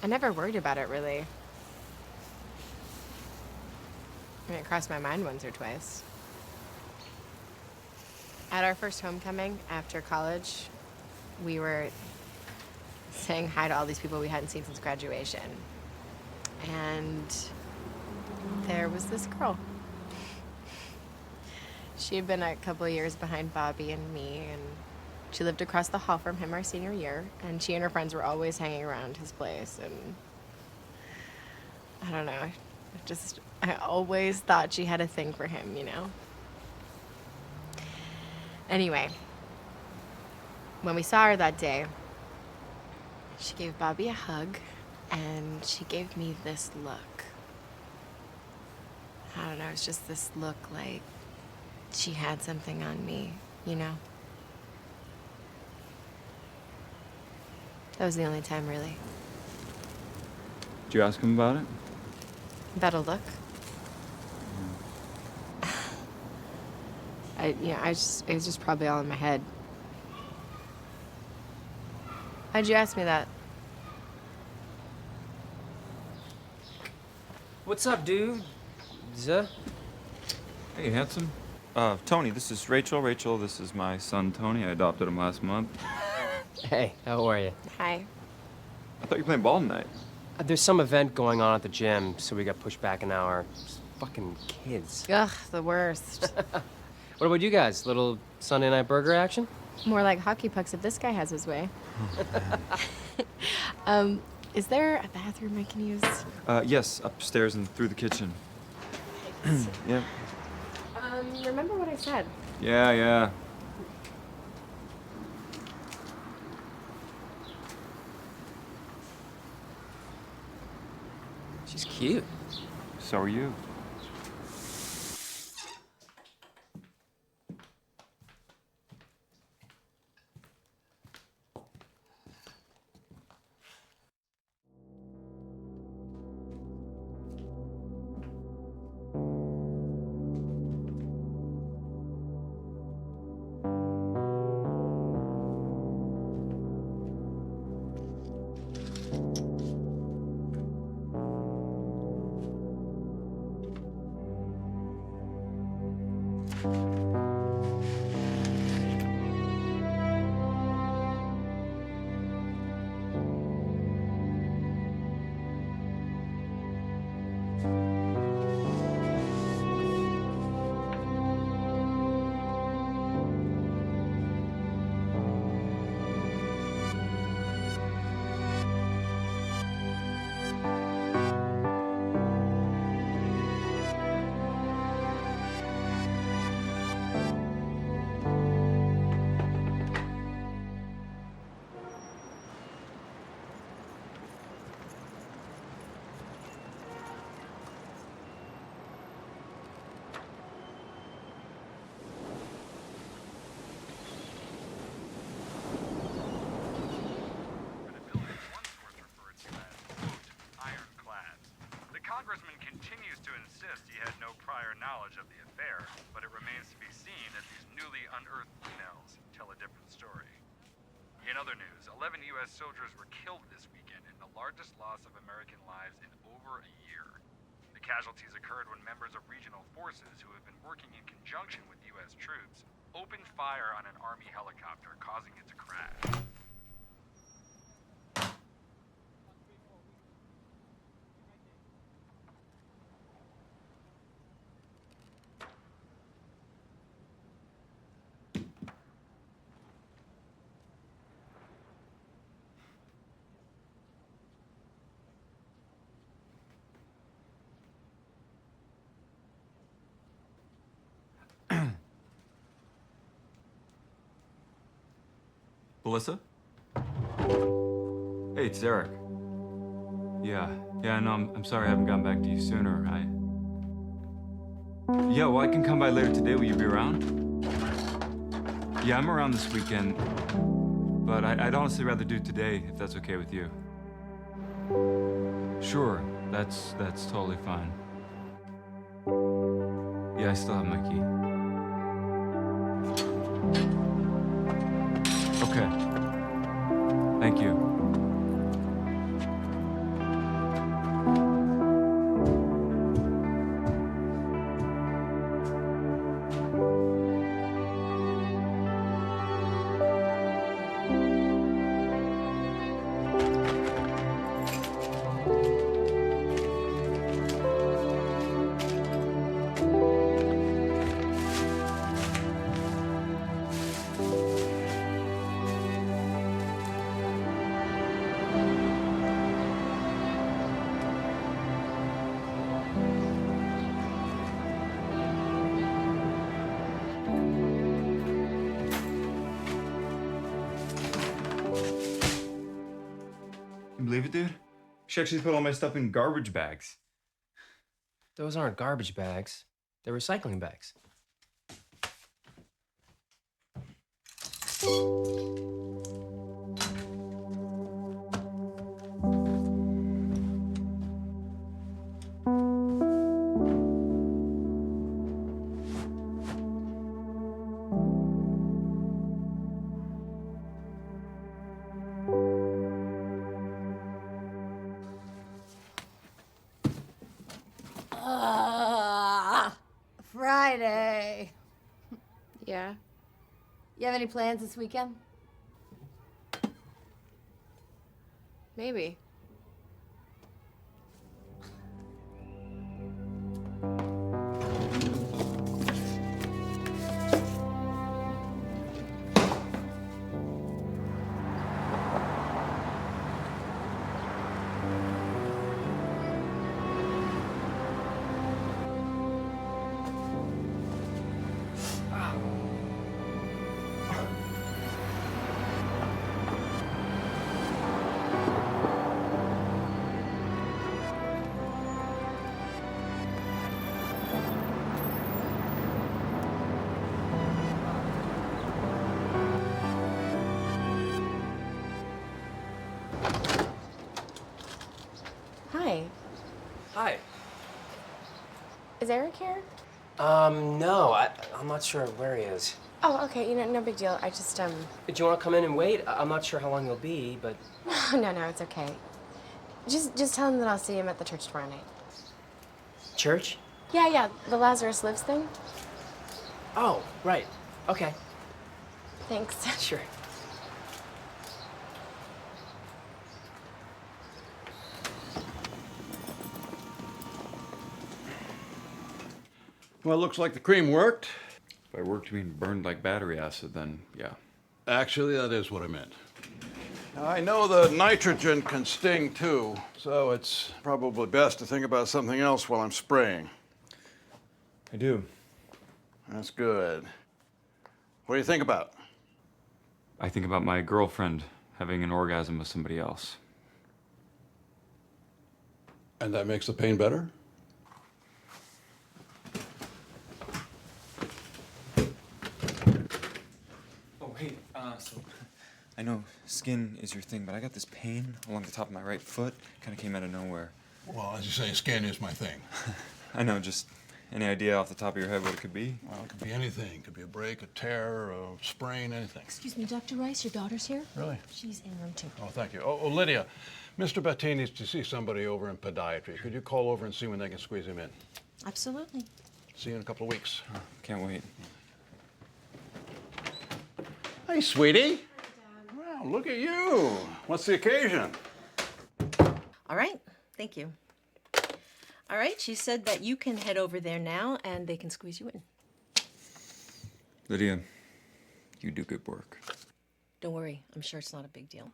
[SPEAKER 17] I never worried about it, really. I mean, it crossed my mind once or twice. At our first homecoming after college, we were saying hi to all these people we hadn't seen since graduation. And there was this girl. She had been a couple of years behind Bobby and me, and she lived across the hall from him our senior year, and she and her friends were always hanging around his place, and I don't know, I always thought she had a thing for him, you know? Anyway, when we saw her that day, she gave Bobby a hug, and she gave me this look. I don't know, it's just this look like she had something on me, you know? That was the only time, really.
[SPEAKER 20] Did you ask him about it?
[SPEAKER 17] About a look? It was just probably all in my head. How'd you ask me that?
[SPEAKER 6] What's up, dude?
[SPEAKER 20] Hey, handsome. Tony, this is Rachel. Rachel, this is my son, Tony. I adopted him last month.
[SPEAKER 6] Hey, how are you?
[SPEAKER 17] Hi.
[SPEAKER 20] I thought you were playing ball tonight.
[SPEAKER 6] There's some event going on at the gym, so we got pushed back an hour. Just fucking kids.
[SPEAKER 17] Ugh, the worst.
[SPEAKER 6] What about you guys? Little Sunday night burger action?
[SPEAKER 17] More like hockey pucks if this guy has his way. Is there a bathroom I can use?
[SPEAKER 20] Yes, upstairs and through the kitchen. Yeah.
[SPEAKER 17] Remember what I said?
[SPEAKER 20] Yeah.
[SPEAKER 6] She's cute.
[SPEAKER 20] So are you.
[SPEAKER 2] knowledge of the affair, but it remains to be seen if these newly unearthed emails tell a different story. In other news, 11 U.S. soldiers were killed this weekend in the largest loss of American lives in over a year. The casualties occurred when members of regional forces who have been working in conjunction with U.S. troops opened fire on an Army helicopter, causing it to crash.
[SPEAKER 1] Melissa? Hey, it's Eric. Yeah, no, I'm sorry I haven't gotten back to you sooner. Yeah, well, I can come by later today. Will you be around? Yeah, I'm around this weekend, but I'd honestly rather do today, if that's okay with you. Sure, that's totally fine. Yeah, I still have my key. Okay. Thank you. You believe it, dude? She actually put all my stuff in garbage bags.
[SPEAKER 6] Those aren't garbage bags. They're recycling bags.
[SPEAKER 4] Friday.
[SPEAKER 17] Yeah.
[SPEAKER 4] You have any plans this weekend?
[SPEAKER 17] Maybe. Hi.
[SPEAKER 6] Hi.
[SPEAKER 17] Is Eric here?
[SPEAKER 6] No, I'm not sure where he is.
[SPEAKER 17] Oh, okay. No big deal. I just,
[SPEAKER 6] Do you want to come in and wait? I'm not sure how long you'll be, but...
[SPEAKER 17] No, it's okay. Just tell him that I'll see him at the church tomorrow night.
[SPEAKER 6] Church?
[SPEAKER 17] Yeah, the Lazarus Lives thing.
[SPEAKER 6] Oh, right. Okay.
[SPEAKER 17] Thanks.
[SPEAKER 6] Sure.
[SPEAKER 21] Well, it looks like the cream worked.
[SPEAKER 1] If I worked being burned like battery acid, then yeah.
[SPEAKER 21] Actually, that is what I meant. I know the nitrogen can sting too, so it's probably best to think about something else while I'm spraying.
[SPEAKER 1] I do.
[SPEAKER 21] That's good. What do you think about?
[SPEAKER 1] I think about my girlfriend having an orgasm with somebody else.
[SPEAKER 21] And that makes the pain better?
[SPEAKER 1] Oh, hey, so I know skin is your thing, but I got this pain along the top of my right foot. Kind of came out of nowhere.
[SPEAKER 21] Well, as you say, skin is my thing.
[SPEAKER 1] I know, just
[SPEAKER 20] Any idea off the top of your head what it could be?
[SPEAKER 21] Well, it could be anything. It could be a break, a tear, a sprain, anything.
[SPEAKER 8] Excuse me, Dr. Rice, your daughter's here?
[SPEAKER 21] Really?
[SPEAKER 8] She's in room 2.
[SPEAKER 21] Oh, thank you. Oh, Lydia, Mr. Bettine needs to see somebody over in podiatry. Could you call over and see when they can squeeze him in?
[SPEAKER 8] Absolutely.
[SPEAKER 21] See you in a couple of weeks.
[SPEAKER 20] Oh, can't wait.
[SPEAKER 21] Hey, sweetie. Well, look at you. What's the occasion?
[SPEAKER 8] All right, thank you. All right, she said that you can head over there now and they can squeeze you in.
[SPEAKER 20] Lydia, you do good work.
[SPEAKER 8] Don't worry, I'm sure it's not a big deal.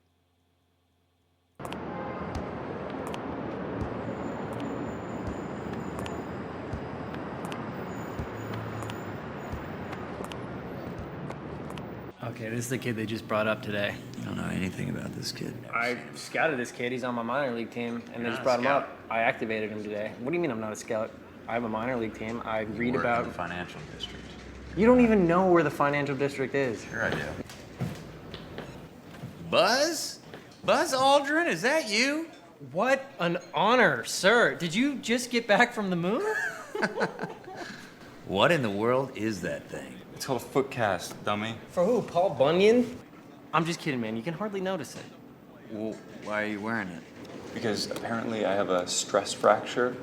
[SPEAKER 11] Okay, this is the kid they just brought up today.
[SPEAKER 10] I don't know anything about this kid.
[SPEAKER 6] I scouted this kid. He's on my minor league team, and they
[SPEAKER 10] You're
[SPEAKER 6] just
[SPEAKER 10] not a
[SPEAKER 6] brought him up. I activated him today. What do you mean I'm not a scout? I have a minor league team. I read
[SPEAKER 1] Work
[SPEAKER 6] about
[SPEAKER 1] in the financial district.
[SPEAKER 6] You don't even know where the financial district is.
[SPEAKER 1] Sure I do.
[SPEAKER 10] Buzz? Buzz Aldrin, is that you?
[SPEAKER 6] What an honor, sir. Did you just get back from the moon?
[SPEAKER 10] What in the world is that thing?
[SPEAKER 20] It's called a foot cast, dummy.
[SPEAKER 6] For who? Paul Bunyan? I'm just kidding, man. You can hardly notice it.
[SPEAKER 10] Well, why are you wearing it?
[SPEAKER 20] Because apparently I have a stress fracture.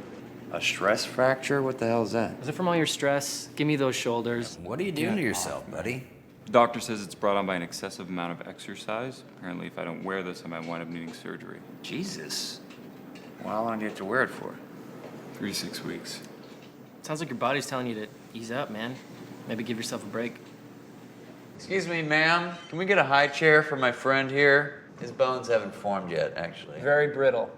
[SPEAKER 10] A stress fracture? What the hell is that?
[SPEAKER 6] Is it from all your stress? Give me those shoulders.
[SPEAKER 10] What are you doing to yourself, buddy?
[SPEAKER 20] The doctor says it's brought on by an excessive amount of exercise. Apparently, if I don't wear this, I might wind up needing surgery.
[SPEAKER 10] Jesus. Well, how long do you have to wear it for?
[SPEAKER 20] 3 to 6 weeks.
[SPEAKER 6] Sounds like your body's telling you to ease up, man. Maybe give yourself a break.
[SPEAKER 10] Excuse me, ma'am. Can we get a high chair for my friend here? His bones haven't formed yet, actually.
[SPEAKER 6] Very brittle.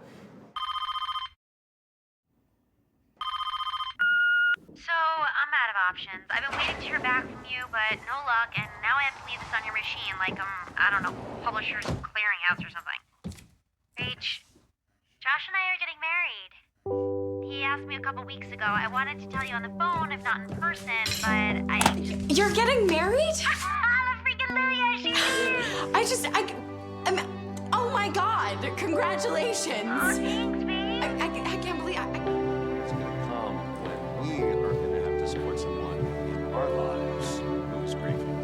[SPEAKER 7] So, I'm out of options. I've been waiting to hear back from you, but no luck, and now I have to leave this on your machine like I don't know, Publishers Clearinghouse or something. Rach, Josh and I are getting married. He asked me a couple weeks ago. I wanted to tell you on the phone, if not in person, but I just...
[SPEAKER 17] You're getting married?
[SPEAKER 7] Hallelujah, she's
[SPEAKER 17] oh my God, congratulations.
[SPEAKER 7] Oh, thanks, babe.
[SPEAKER 17] I can't believe
[SPEAKER 15] It's gonna come when we are gonna have to support someone in our lives who is grieving.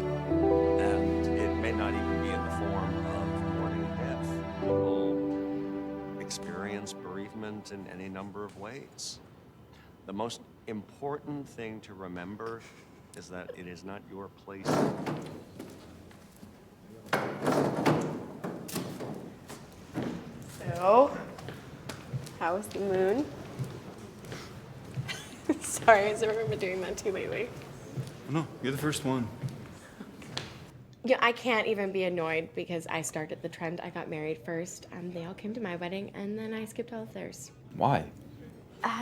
[SPEAKER 15] And it may not even be in the form of mourning death. People experience bereavement in any number of ways. The most important thing to remember is that it is not your place.
[SPEAKER 17] So, how was the moon? Sorry, I remember doing that too lately.
[SPEAKER 20] Oh, no, you're the first one.
[SPEAKER 17] Yeah, I can't even be annoyed because I started the trend. I got married first. They all came to my wedding, and then I skipped all of theirs.
[SPEAKER 20] Why?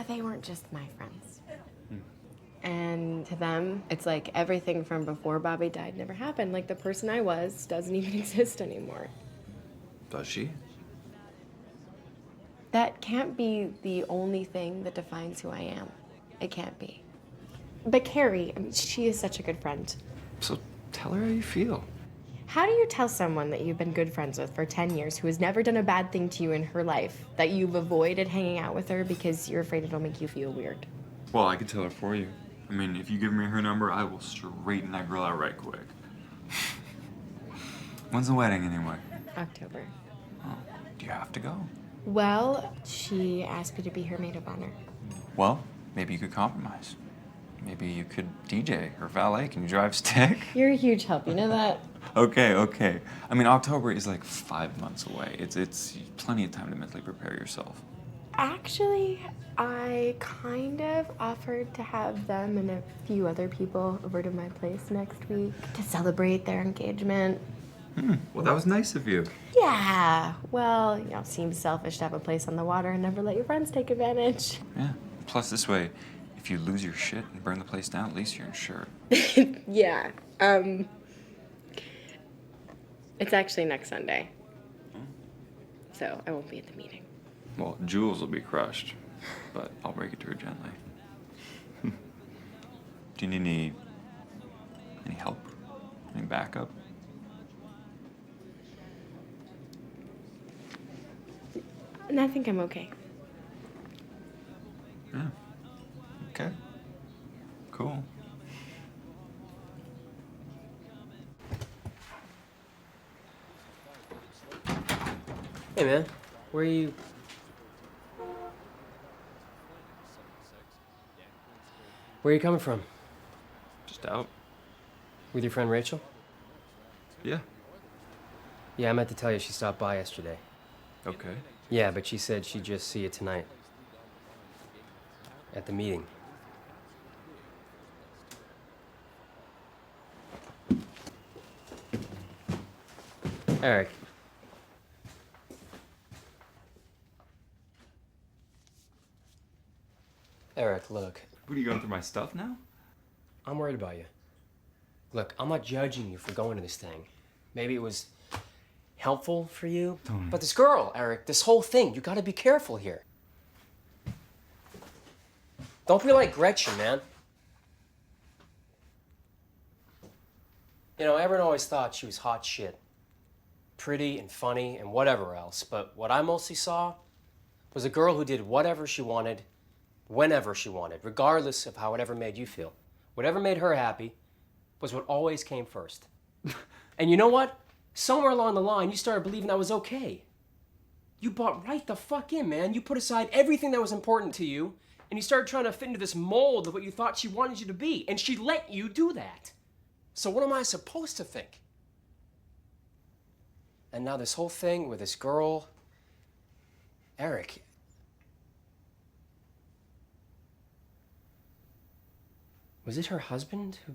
[SPEAKER 17] They weren't just my friends. And to them, it's like everything from before Bobby died never happened. Like the person I was doesn't even exist anymore.
[SPEAKER 20] Does she?
[SPEAKER 17] That can't be the only thing that defines who I am. It can't be. But Carrie, I mean, she is such a good friend.
[SPEAKER 20] So tell her how you feel.
[SPEAKER 17] How do you tell someone that you've been good friends with for 10 years who has never done a bad thing to you in her life that you've avoided hanging out with her because you're afraid it'll make you feel weird?
[SPEAKER 20] Well, I could tell her for you. I mean, if you give me her number, I will straighten that girl out right quick. When's the wedding anyway?
[SPEAKER 17] October.
[SPEAKER 20] Oh, do you have to go?
[SPEAKER 17] Well, she asked me to be her maid of honor.
[SPEAKER 20] Well, maybe you could compromise. Maybe you could DJ or valet. Can you drive stick?
[SPEAKER 17] You're a huge help, you know that?
[SPEAKER 20] Okay. I mean, October is like 5 months away. It's plenty of time to mentally prepare yourself.
[SPEAKER 17] Actually, I kind of offered to have them and a few other people over to my place next week to celebrate their engagement.
[SPEAKER 20] Well, that was nice of you.
[SPEAKER 17] Yeah, well, seems selfish to have a place on the water and never let your friends take advantage.
[SPEAKER 20] Yeah. Plus, this way, if you lose your shit and burn the place down, at least you're insured.
[SPEAKER 17] Yeah, it's actually next Sunday. So I won't be at the meeting.
[SPEAKER 20] Well, Jules will be crushed, but I'll break it to her gently. Do you need any help? Any backup?
[SPEAKER 17] And I think I'm okay.
[SPEAKER 20] Yeah. Okay.
[SPEAKER 6] Hey, man. Where are you? Where are you coming from?
[SPEAKER 20] Just out.
[SPEAKER 6] With your friend Rachel?
[SPEAKER 20] Yeah.
[SPEAKER 6] Yeah, I meant to tell you she stopped by yesterday.
[SPEAKER 20] Okay.
[SPEAKER 6] Yeah, but she said she'd just see you tonight. At the meeting. Eric. Eric, look.
[SPEAKER 20] What, are you going through my stuff now?
[SPEAKER 6] I'm worried about you. Look, I'm not judging you for going to this thing. Maybe it was helpful for you.
[SPEAKER 20] Tony.
[SPEAKER 6] But this girl, Eric, this whole thing, you gotta be careful here. Don't be like Gretchen, man. You know, everyone always thought she was hot shit. Pretty and funny and whatever else. But what I mostly saw was a girl who did whatever she wanted, whenever she wanted, regardless of how it ever made you feel. Whatever made her happy was what always came first. And you know what? Somewhere along the line, you started believing that was okay. You bought right the fuck in, man. You put aside everything that was important to you, and you started trying to fit into this mold of what you thought she wanted you to be, and she let you do that. So what am I supposed to think? And now this whole thing with this girl, Eric. Was it her husband who...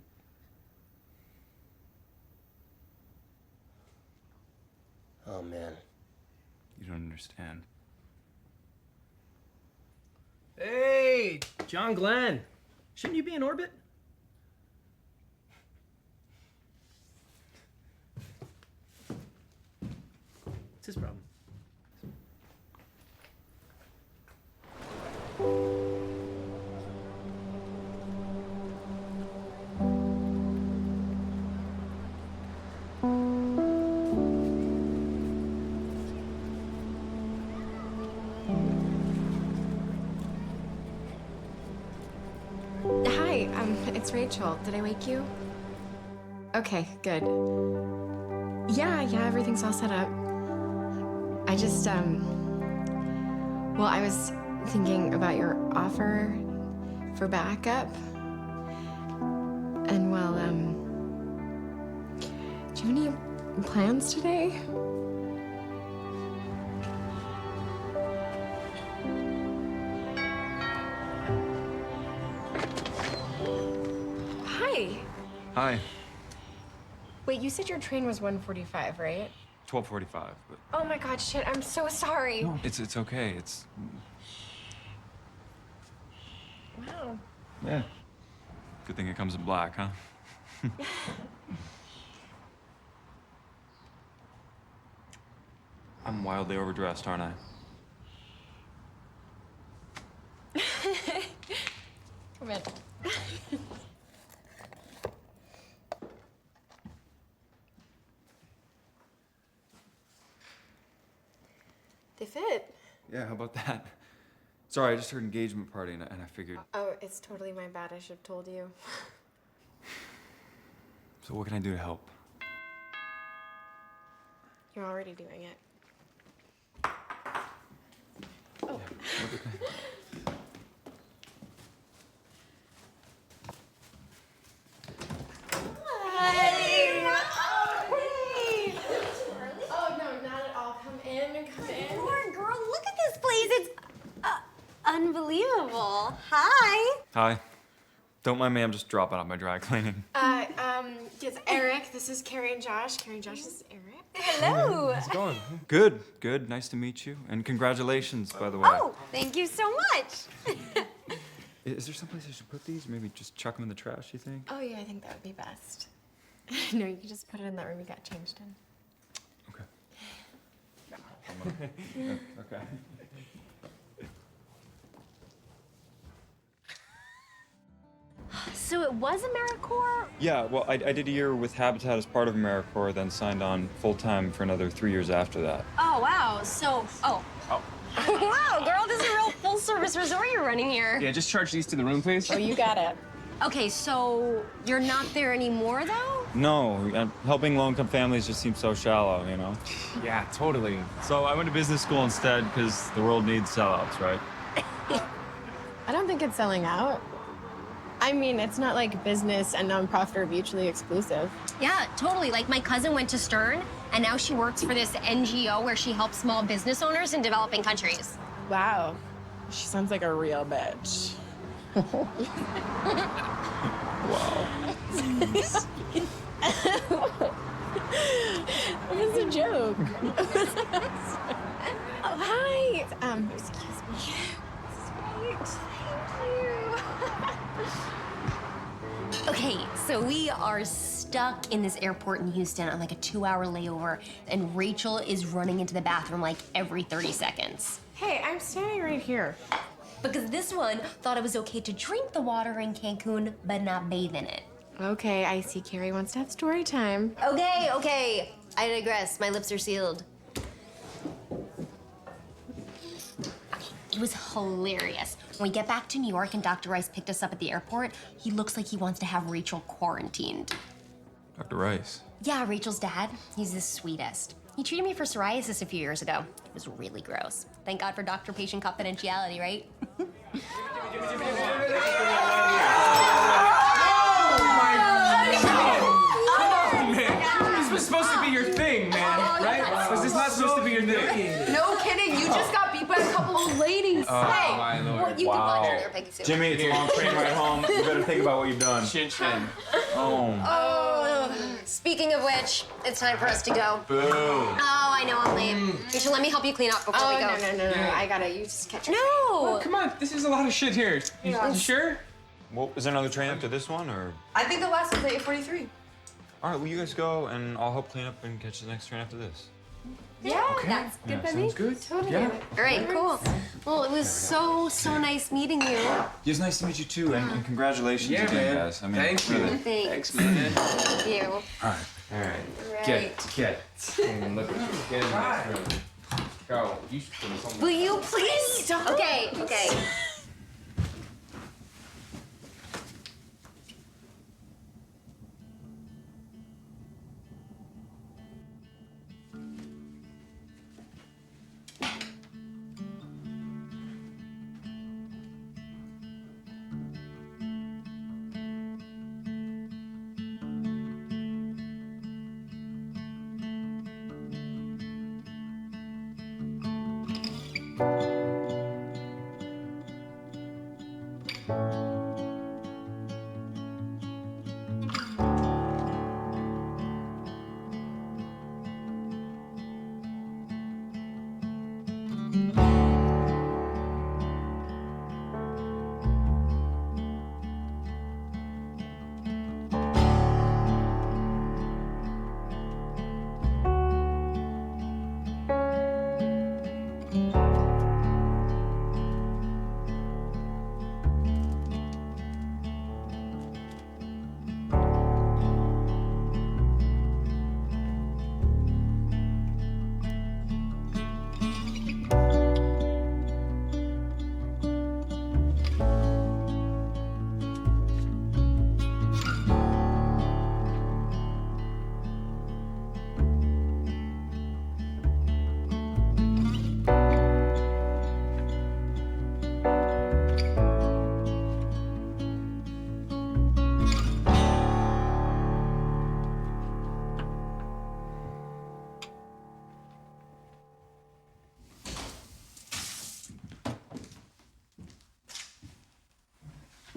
[SPEAKER 6] Oh, man.
[SPEAKER 20] You don't understand.
[SPEAKER 11] Hey, John Glenn. Shouldn't you be in orbit? What's his problem?
[SPEAKER 17] Hi, it's Rachel. Did I wake you? Okay, good. Yeah, everything's all set up. I just, well, I was thinking about your offer for backup. And, well, do you have any plans today? Hi.
[SPEAKER 20] Hi.
[SPEAKER 17] Wait, you said your train was 1:45, right?
[SPEAKER 20] 12:45, but
[SPEAKER 17] Oh my god, shit, I'm so sorry.
[SPEAKER 20] no, it's okay. It's
[SPEAKER 17] Wow.
[SPEAKER 20] yeah. Good thing it comes in black, huh? I'm wildly overdressed, aren't I?
[SPEAKER 17] Come in. They fit.
[SPEAKER 20] Yeah, how about that? Sorry, I just heard engagement party and I figured.
[SPEAKER 17] Oh, it's totally my bad. I should have told you.
[SPEAKER 20] So what can I do to help?
[SPEAKER 17] You're already doing it.
[SPEAKER 20] Oh.
[SPEAKER 17] Hey! Oh, no, not at all. Come in, come in.
[SPEAKER 4] Poor girl, look at this place. It's unbelievable. Hi.
[SPEAKER 20] Hi. Don't mind me, I'm just dropping off my dry cleaning.
[SPEAKER 17] It's Eric. This is Carrie and Josh. Carrie and Josh is Eric.
[SPEAKER 4] Hello.
[SPEAKER 20] How's it going? Good, good. Nice to meet you. And congratulations, by the way.
[SPEAKER 4] Oh, thank you so much.
[SPEAKER 20] Is there someplace I should put these? Maybe just chuck them in the trash, you think?
[SPEAKER 17] Oh, yeah, I think that would be best. No, you can just put it in that room you got changed in.
[SPEAKER 20] Okay.
[SPEAKER 5] So it was AmeriCorps?
[SPEAKER 20] Yeah, well, I did a year with Habitat as part of AmeriCorps, then signed on full-time for another 3 years after that.
[SPEAKER 5] Oh, wow. So, wow, girl, this is a real full-service resort you're running here.
[SPEAKER 11] Yeah, just charge these to the room, please.
[SPEAKER 17] Oh, you got it.
[SPEAKER 4] Okay, so you're not there anymore, though?
[SPEAKER 20] No, helping low-income families just seems so shallow, you know?
[SPEAKER 12] Yeah, totally.
[SPEAKER 20] So I went to business school instead because the world needs sellouts, right?
[SPEAKER 17] I don't think it's selling out. I mean, it's not like business and nonprofit are mutually exclusive.
[SPEAKER 4] Yeah, totally. Like, my cousin went to Stern, and now she works for this NGO where she helps small business owners in developing countries.
[SPEAKER 17] Wow. She sounds like a real bitch.
[SPEAKER 20] Wow.
[SPEAKER 17] It was a joke. Oh, hi. Excuse me.
[SPEAKER 4] Sweet. Thank you. Okay, so we are stuck in this airport in Houston on like a 2-hour layover, and Rachel is running into the bathroom like every 30 seconds.
[SPEAKER 17] Hey, I'm standing right here.
[SPEAKER 4] Because this one thought it was okay to drink the water in Cancun, but not bathe in it.
[SPEAKER 17] Okay, I see Carrie wants to have story time.
[SPEAKER 4] Okay. I digress. My lips are sealed. It was hilarious. When we get back to New York and Dr. Rice picked us up at the airport, he looks like he wants to have Rachel quarantined.
[SPEAKER 20] Dr. Rice.
[SPEAKER 4] Yeah, Rachel's dad. He's the sweetest. He treated me for psoriasis a few years ago. It was really gross. Thank God for doctor-patient confidentiality, right?
[SPEAKER 12] This was supposed to be your thing, man, right? Was this not supposed to be your thing?
[SPEAKER 17] No kidding, you just got beat by a couple old ladies.
[SPEAKER 12] Oh, my Lord.
[SPEAKER 4] Well, you can watch on there, Peggy Sue.
[SPEAKER 20] Jimmy, it's a long train ride home. You better think about what you've done.
[SPEAKER 12] Chin chin.
[SPEAKER 20] Oh.
[SPEAKER 4] Oh, speaking of which, it's time for us to go.
[SPEAKER 20] Boo.
[SPEAKER 4] Oh, I know I'm late. Rachel, let me help you clean up before we go.
[SPEAKER 17] No. I got it. You just catch your
[SPEAKER 4] No!
[SPEAKER 12] Come on, this is a lot of shit here. You sure?
[SPEAKER 20] Well, is there another train after this one, or?
[SPEAKER 17] I think the last one's at 8:43.
[SPEAKER 20] All right, well, you guys go, and I'll help clean up and catch the next train after this.
[SPEAKER 4] Yeah, that's good by me.
[SPEAKER 20] Sounds good.
[SPEAKER 4] Totally.
[SPEAKER 20] Yeah.
[SPEAKER 4] All right, cool. Well, it was so nice meeting you.
[SPEAKER 20] It was nice to meet you, too, and congratulations
[SPEAKER 12] Yeah,
[SPEAKER 20] again,
[SPEAKER 12] man.
[SPEAKER 20] guys. I mean,
[SPEAKER 12] Thank you.
[SPEAKER 20] really.
[SPEAKER 4] Thanks.
[SPEAKER 12] man.
[SPEAKER 4] Thank you.
[SPEAKER 20] All right.
[SPEAKER 12] All right.
[SPEAKER 4] Right.
[SPEAKER 12] Get. And look at you. Get in the next room. Go. You should put something.
[SPEAKER 4] Will you please stop? Okay.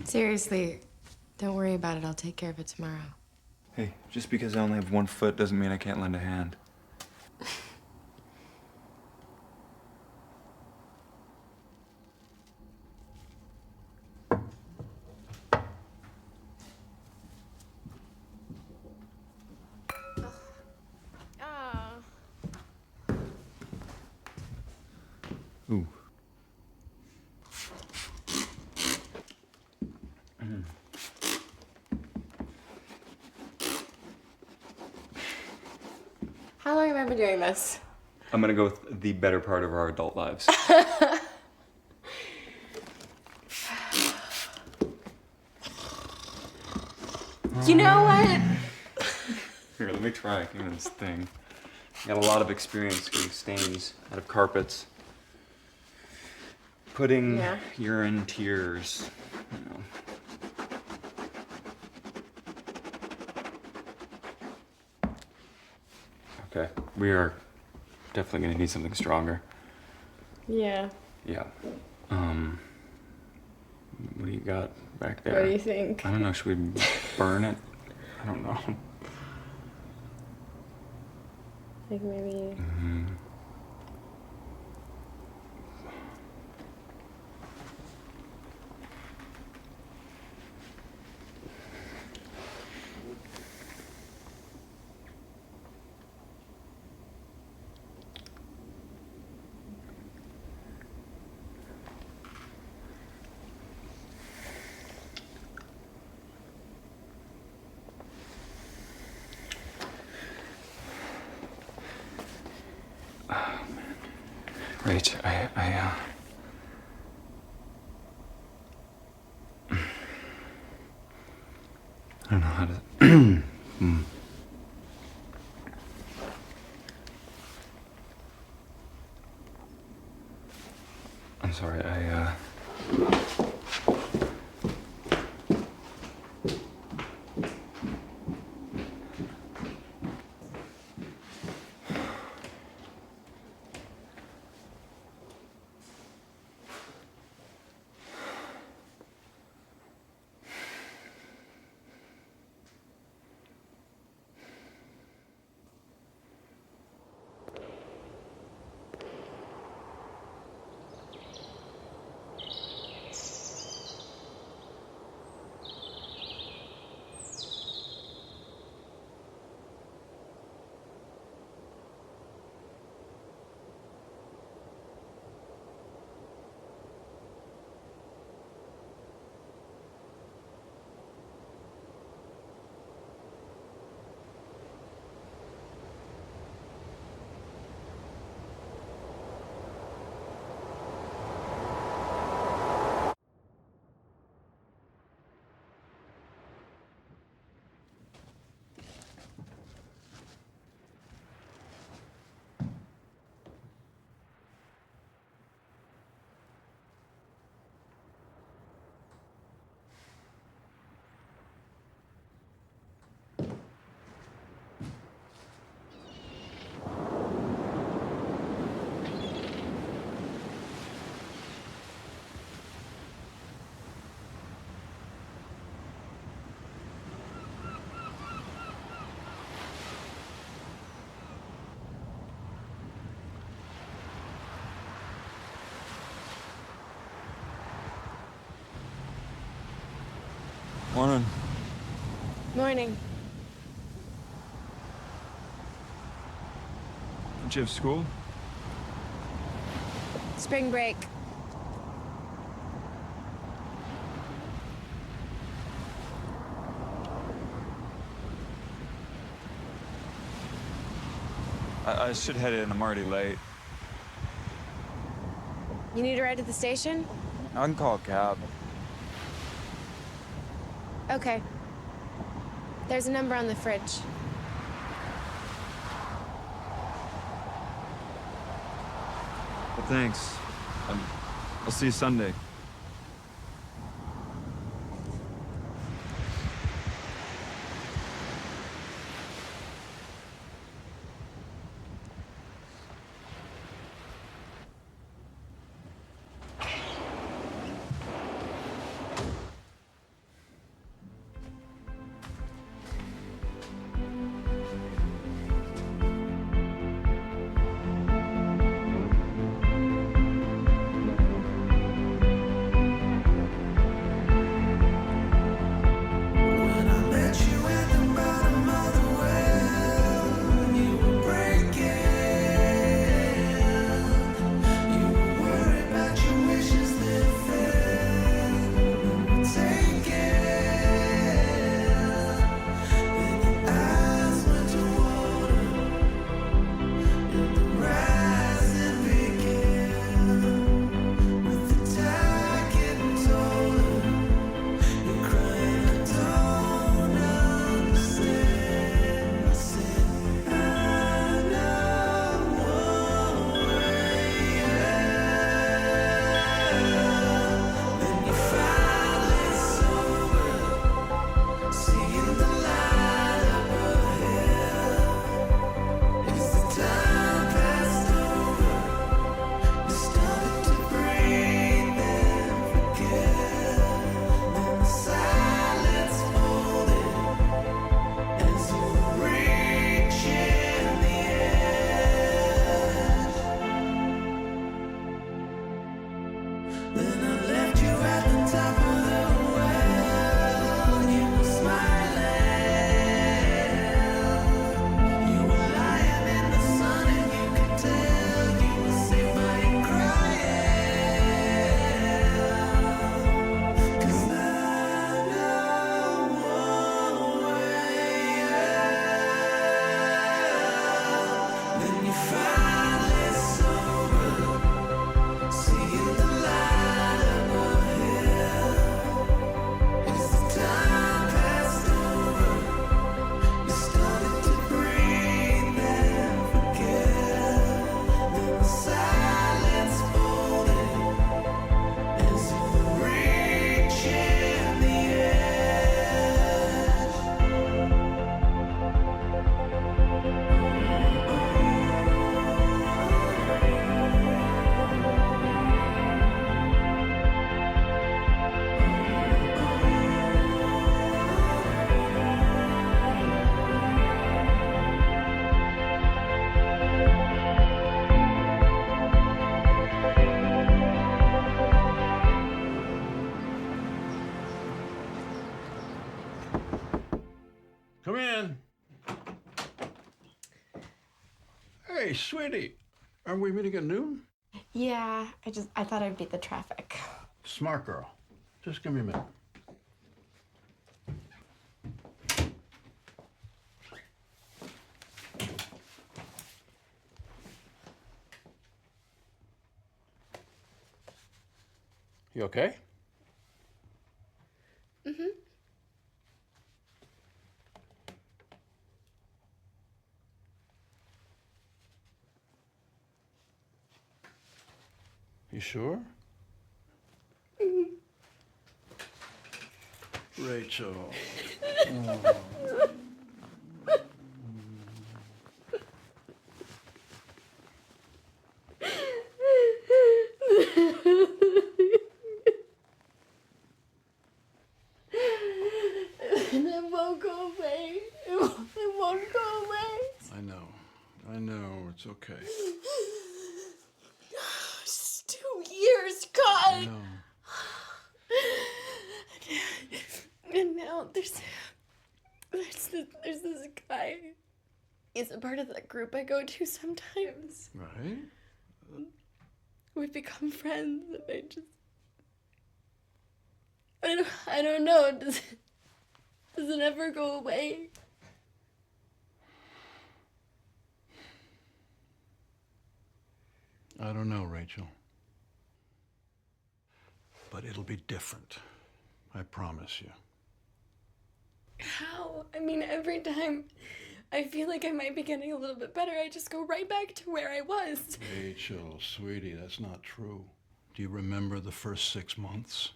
[SPEAKER 17] Seriously, don't worry about it. I'll take care of it tomorrow.
[SPEAKER 20] Hey, just because I only have one foot doesn't mean I can't lend a hand. Ooh.
[SPEAKER 17] How long have I been doing this?
[SPEAKER 20] I'm gonna go with the better part of our adult lives.
[SPEAKER 17] You know what?
[SPEAKER 20] Here, let me try doing this thing. I got a lot of experience getting stains out of carpets. Putting urine tears, you know. Okay, we are definitely gonna need something stronger.
[SPEAKER 17] Yeah.
[SPEAKER 20] Yeah. What do you got back there?
[SPEAKER 17] What do you think?
[SPEAKER 20] I don't know, should we burn it? I don't know.
[SPEAKER 17] Like maybe.
[SPEAKER 20] Rach, I don't know how to. I'm sorry, Morning.
[SPEAKER 17] Morning.
[SPEAKER 20] Did you have school?
[SPEAKER 17] Spring break.
[SPEAKER 20] I should head in. I'm already late.
[SPEAKER 17] You need a ride to the station?
[SPEAKER 20] I can call a cab.
[SPEAKER 17] Okay. There's a number on the fridge.
[SPEAKER 20] Well, thanks. I'll see you Sunday.
[SPEAKER 21] Come in. Hey, sweetie. Are we meeting at noon?
[SPEAKER 17] Yeah, I thought I'd beat the traffic.
[SPEAKER 21] Smart girl. Just give me a minute. You okay?
[SPEAKER 17] Mm-hmm.
[SPEAKER 21] You sure?
[SPEAKER 17] Mm-hmm.
[SPEAKER 21] Rachel.
[SPEAKER 17] And it won't go away. It won't go away.
[SPEAKER 21] I know, it's okay.
[SPEAKER 17] Just 2 years, God.
[SPEAKER 21] I know.
[SPEAKER 17] And now there's this guy. He's a part of that group I go to sometimes.
[SPEAKER 21] Right?
[SPEAKER 17] We've become friends, and I don't know. Does it ever go away?
[SPEAKER 21] I don't know, Rachel. But it'll be different. I promise you.
[SPEAKER 17] How? I mean, every time I feel like I might be getting a little bit better, I just go right back to where I was.
[SPEAKER 21] Rachel, sweetie, that's not true. Do you remember the first 6 months?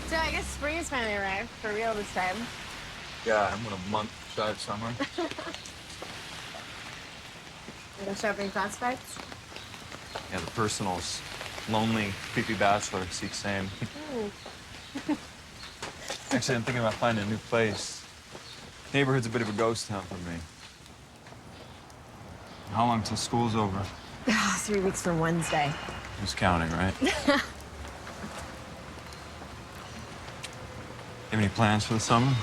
[SPEAKER 17] So I guess spring has finally arrived for real this time.
[SPEAKER 20] Yeah, I'm a month shy of summer.
[SPEAKER 17] You go shopping prospects?
[SPEAKER 20] Yeah, the personals. Lonely, creepy bachelor, seek same. Actually, I'm thinking about finding a new place. Neighborhood's a bit of a ghost town for me. How long till school's over?
[SPEAKER 17] 3 weeks from Wednesday.
[SPEAKER 20] Who's counting, right? You have any plans for the summer?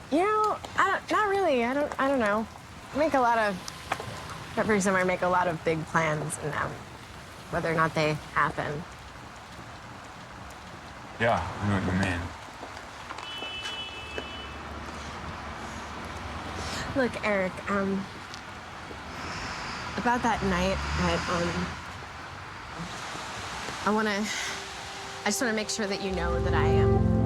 [SPEAKER 17] You know, not really. I don't know. Every summer I make a lot of big plans, and whether or not they happen.
[SPEAKER 20] Yeah, I know what you mean.
[SPEAKER 17] Look, Eric, about that night I just want to make sure that you know that I am.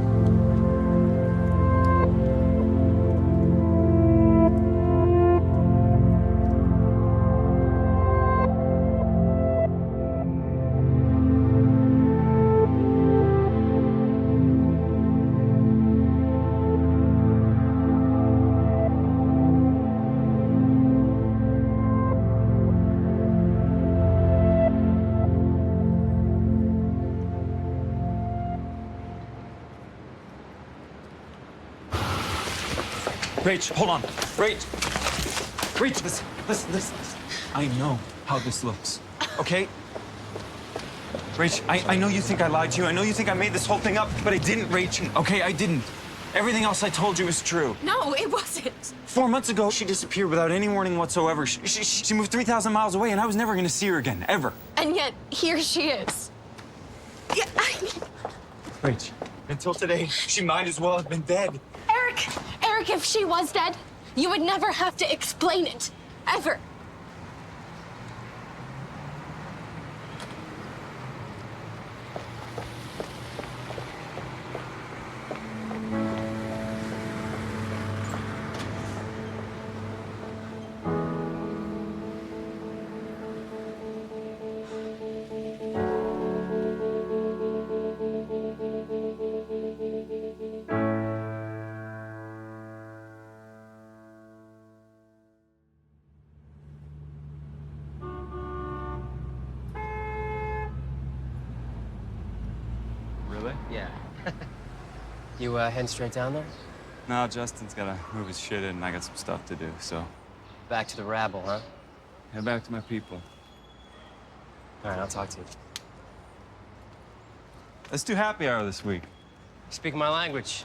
[SPEAKER 1] Rach, hold on. Rach! Rach, listen. I know how this looks, okay? Rach, I know you think I lied to you. I know you think I made this whole thing up, but I didn't, Rach. Okay, I didn't. Everything else I told you is true.
[SPEAKER 17] No, it wasn't.
[SPEAKER 1] 4 months ago, she disappeared without any warning whatsoever. She moved 3,000 miles away, and I was never gonna see her again, ever.
[SPEAKER 17] And yet, here she is. Yeah,
[SPEAKER 1] Rach, until today, she might as well have been dead.
[SPEAKER 17] Eric, if she was dead, you would never have to explain it. Ever.
[SPEAKER 1] Really?
[SPEAKER 6] Yeah. You heading straight down there?
[SPEAKER 1] No, Justin's gotta move his shit in, and I got some stuff to do, so.
[SPEAKER 6] Back to the rabble, huh?
[SPEAKER 1] Head back to my people.
[SPEAKER 6] All right, I'll talk to you.
[SPEAKER 1] Let's do happy hour this week.
[SPEAKER 6] Speak my language.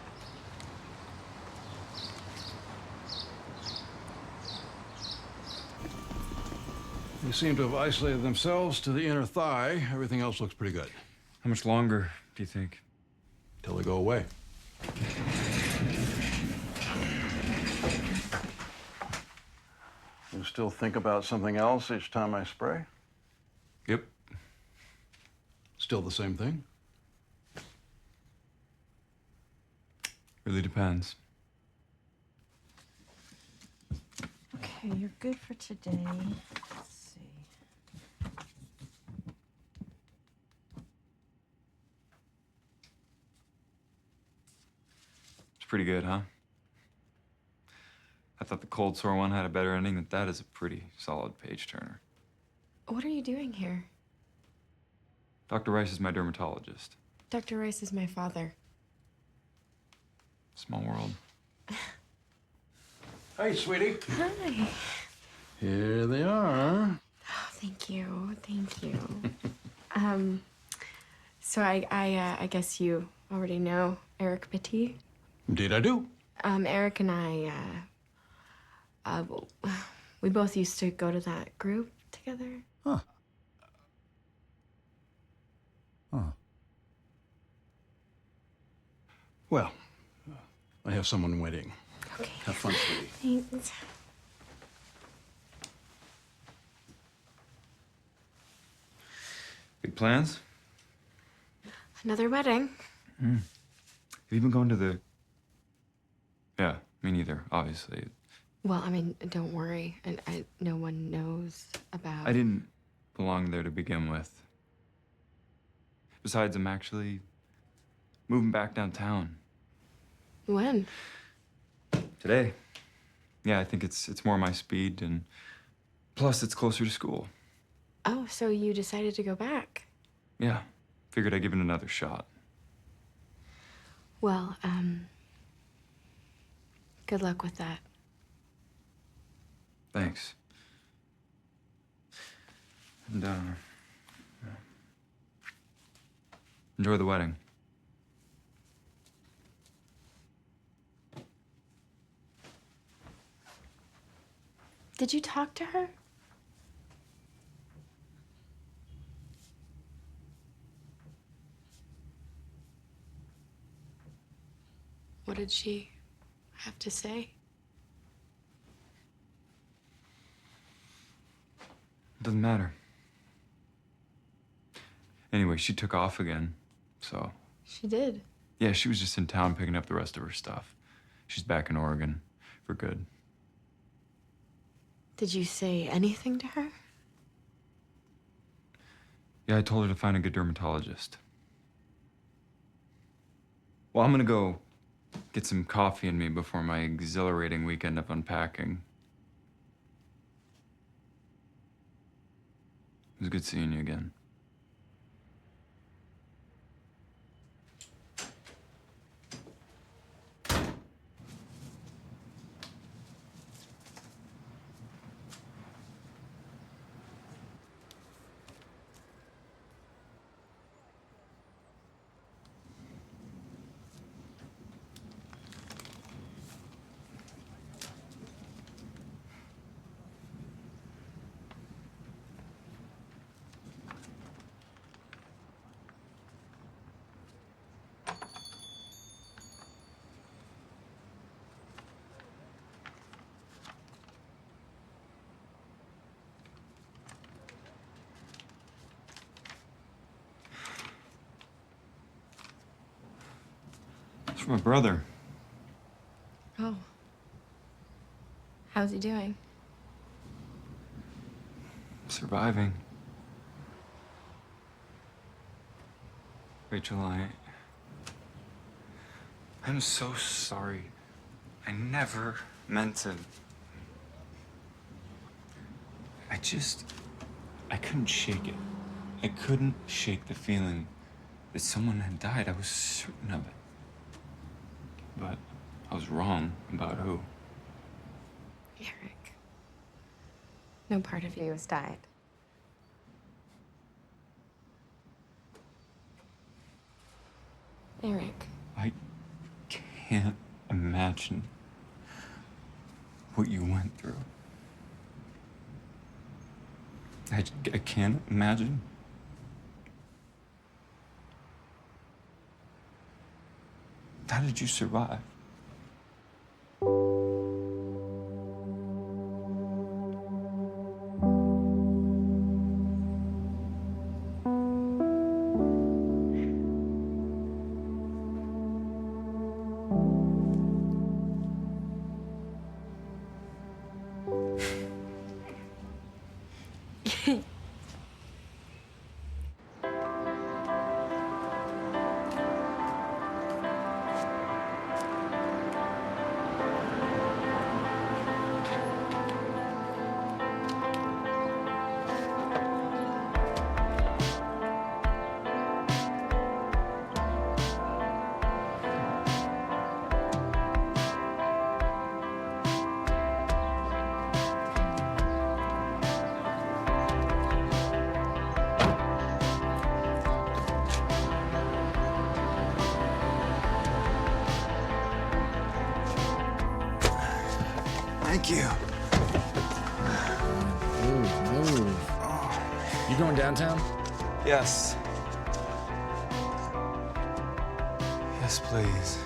[SPEAKER 21] They seem to have isolated themselves to the inner thigh. Everything else looks pretty good.
[SPEAKER 1] How much longer do you think?
[SPEAKER 21] Till they go away. You still think about something else each time I spray?
[SPEAKER 1] Yep.
[SPEAKER 21] Still the same thing?
[SPEAKER 1] Really depends.
[SPEAKER 8] Okay, you're good for today. Let's see.
[SPEAKER 1] It's pretty good, huh? I thought the cold sore one had a better ending, but that is a pretty solid page turner.
[SPEAKER 17] What are you doing here?
[SPEAKER 1] Dr. Rice is my dermatologist.
[SPEAKER 17] Dr. Rice is my father.
[SPEAKER 1] Small world.
[SPEAKER 21] Hey, sweetie.
[SPEAKER 17] Hi.
[SPEAKER 21] Here they are.
[SPEAKER 17] Oh, thank you. Thank you. So I guess you already know Eric Petit.
[SPEAKER 21] Indeed, I do.
[SPEAKER 17] Eric and I, we both used to go to that group together.
[SPEAKER 21] Huh. Well, I have someone waiting.
[SPEAKER 17] Okay.
[SPEAKER 21] Have fun, sweetie.
[SPEAKER 17] Thanks.
[SPEAKER 1] Big plans?
[SPEAKER 17] Another wedding.
[SPEAKER 1] Have you been going to the... Yeah, me neither, obviously.
[SPEAKER 17] Well, I mean, don't worry. And no one knows about...
[SPEAKER 1] I didn't belong there to begin with. Besides, I'm actually moving back downtown.
[SPEAKER 17] When?
[SPEAKER 1] Today. Yeah, I think it's more my speed, and plus it's closer to school.
[SPEAKER 17] Oh, so you decided to go back?
[SPEAKER 1] Yeah, figured I'd give it another shot.
[SPEAKER 17] Well, good luck with that.
[SPEAKER 1] Thanks. And, enjoy the wedding.
[SPEAKER 17] Did you talk to her? What did she have to say?
[SPEAKER 1] Doesn't matter. Anyway, she took off again, so.
[SPEAKER 17] She did.
[SPEAKER 1] Yeah, she was just in town picking up the rest of her stuff. She's back in Oregon for good.
[SPEAKER 17] Did you say anything to her?
[SPEAKER 1] Yeah, I told her to find a good dermatologist. Well, I'm gonna go get some coffee in me before my exhilarating weekend of unpacking. It was good seeing you again. It's my brother.
[SPEAKER 17] Oh. How's he doing?
[SPEAKER 1] Surviving. Rachel, I'm so sorry. I never meant to. I couldn't shake it. I couldn't shake the feeling that someone had died. I was certain of it. But I was wrong about who.
[SPEAKER 17] Eric. No part of you has died. Eric.
[SPEAKER 1] I can't imagine what you went through. I can't imagine. How did you survive? Thank you.
[SPEAKER 9] Move. You going downtown?
[SPEAKER 1] Yes. Yes, please.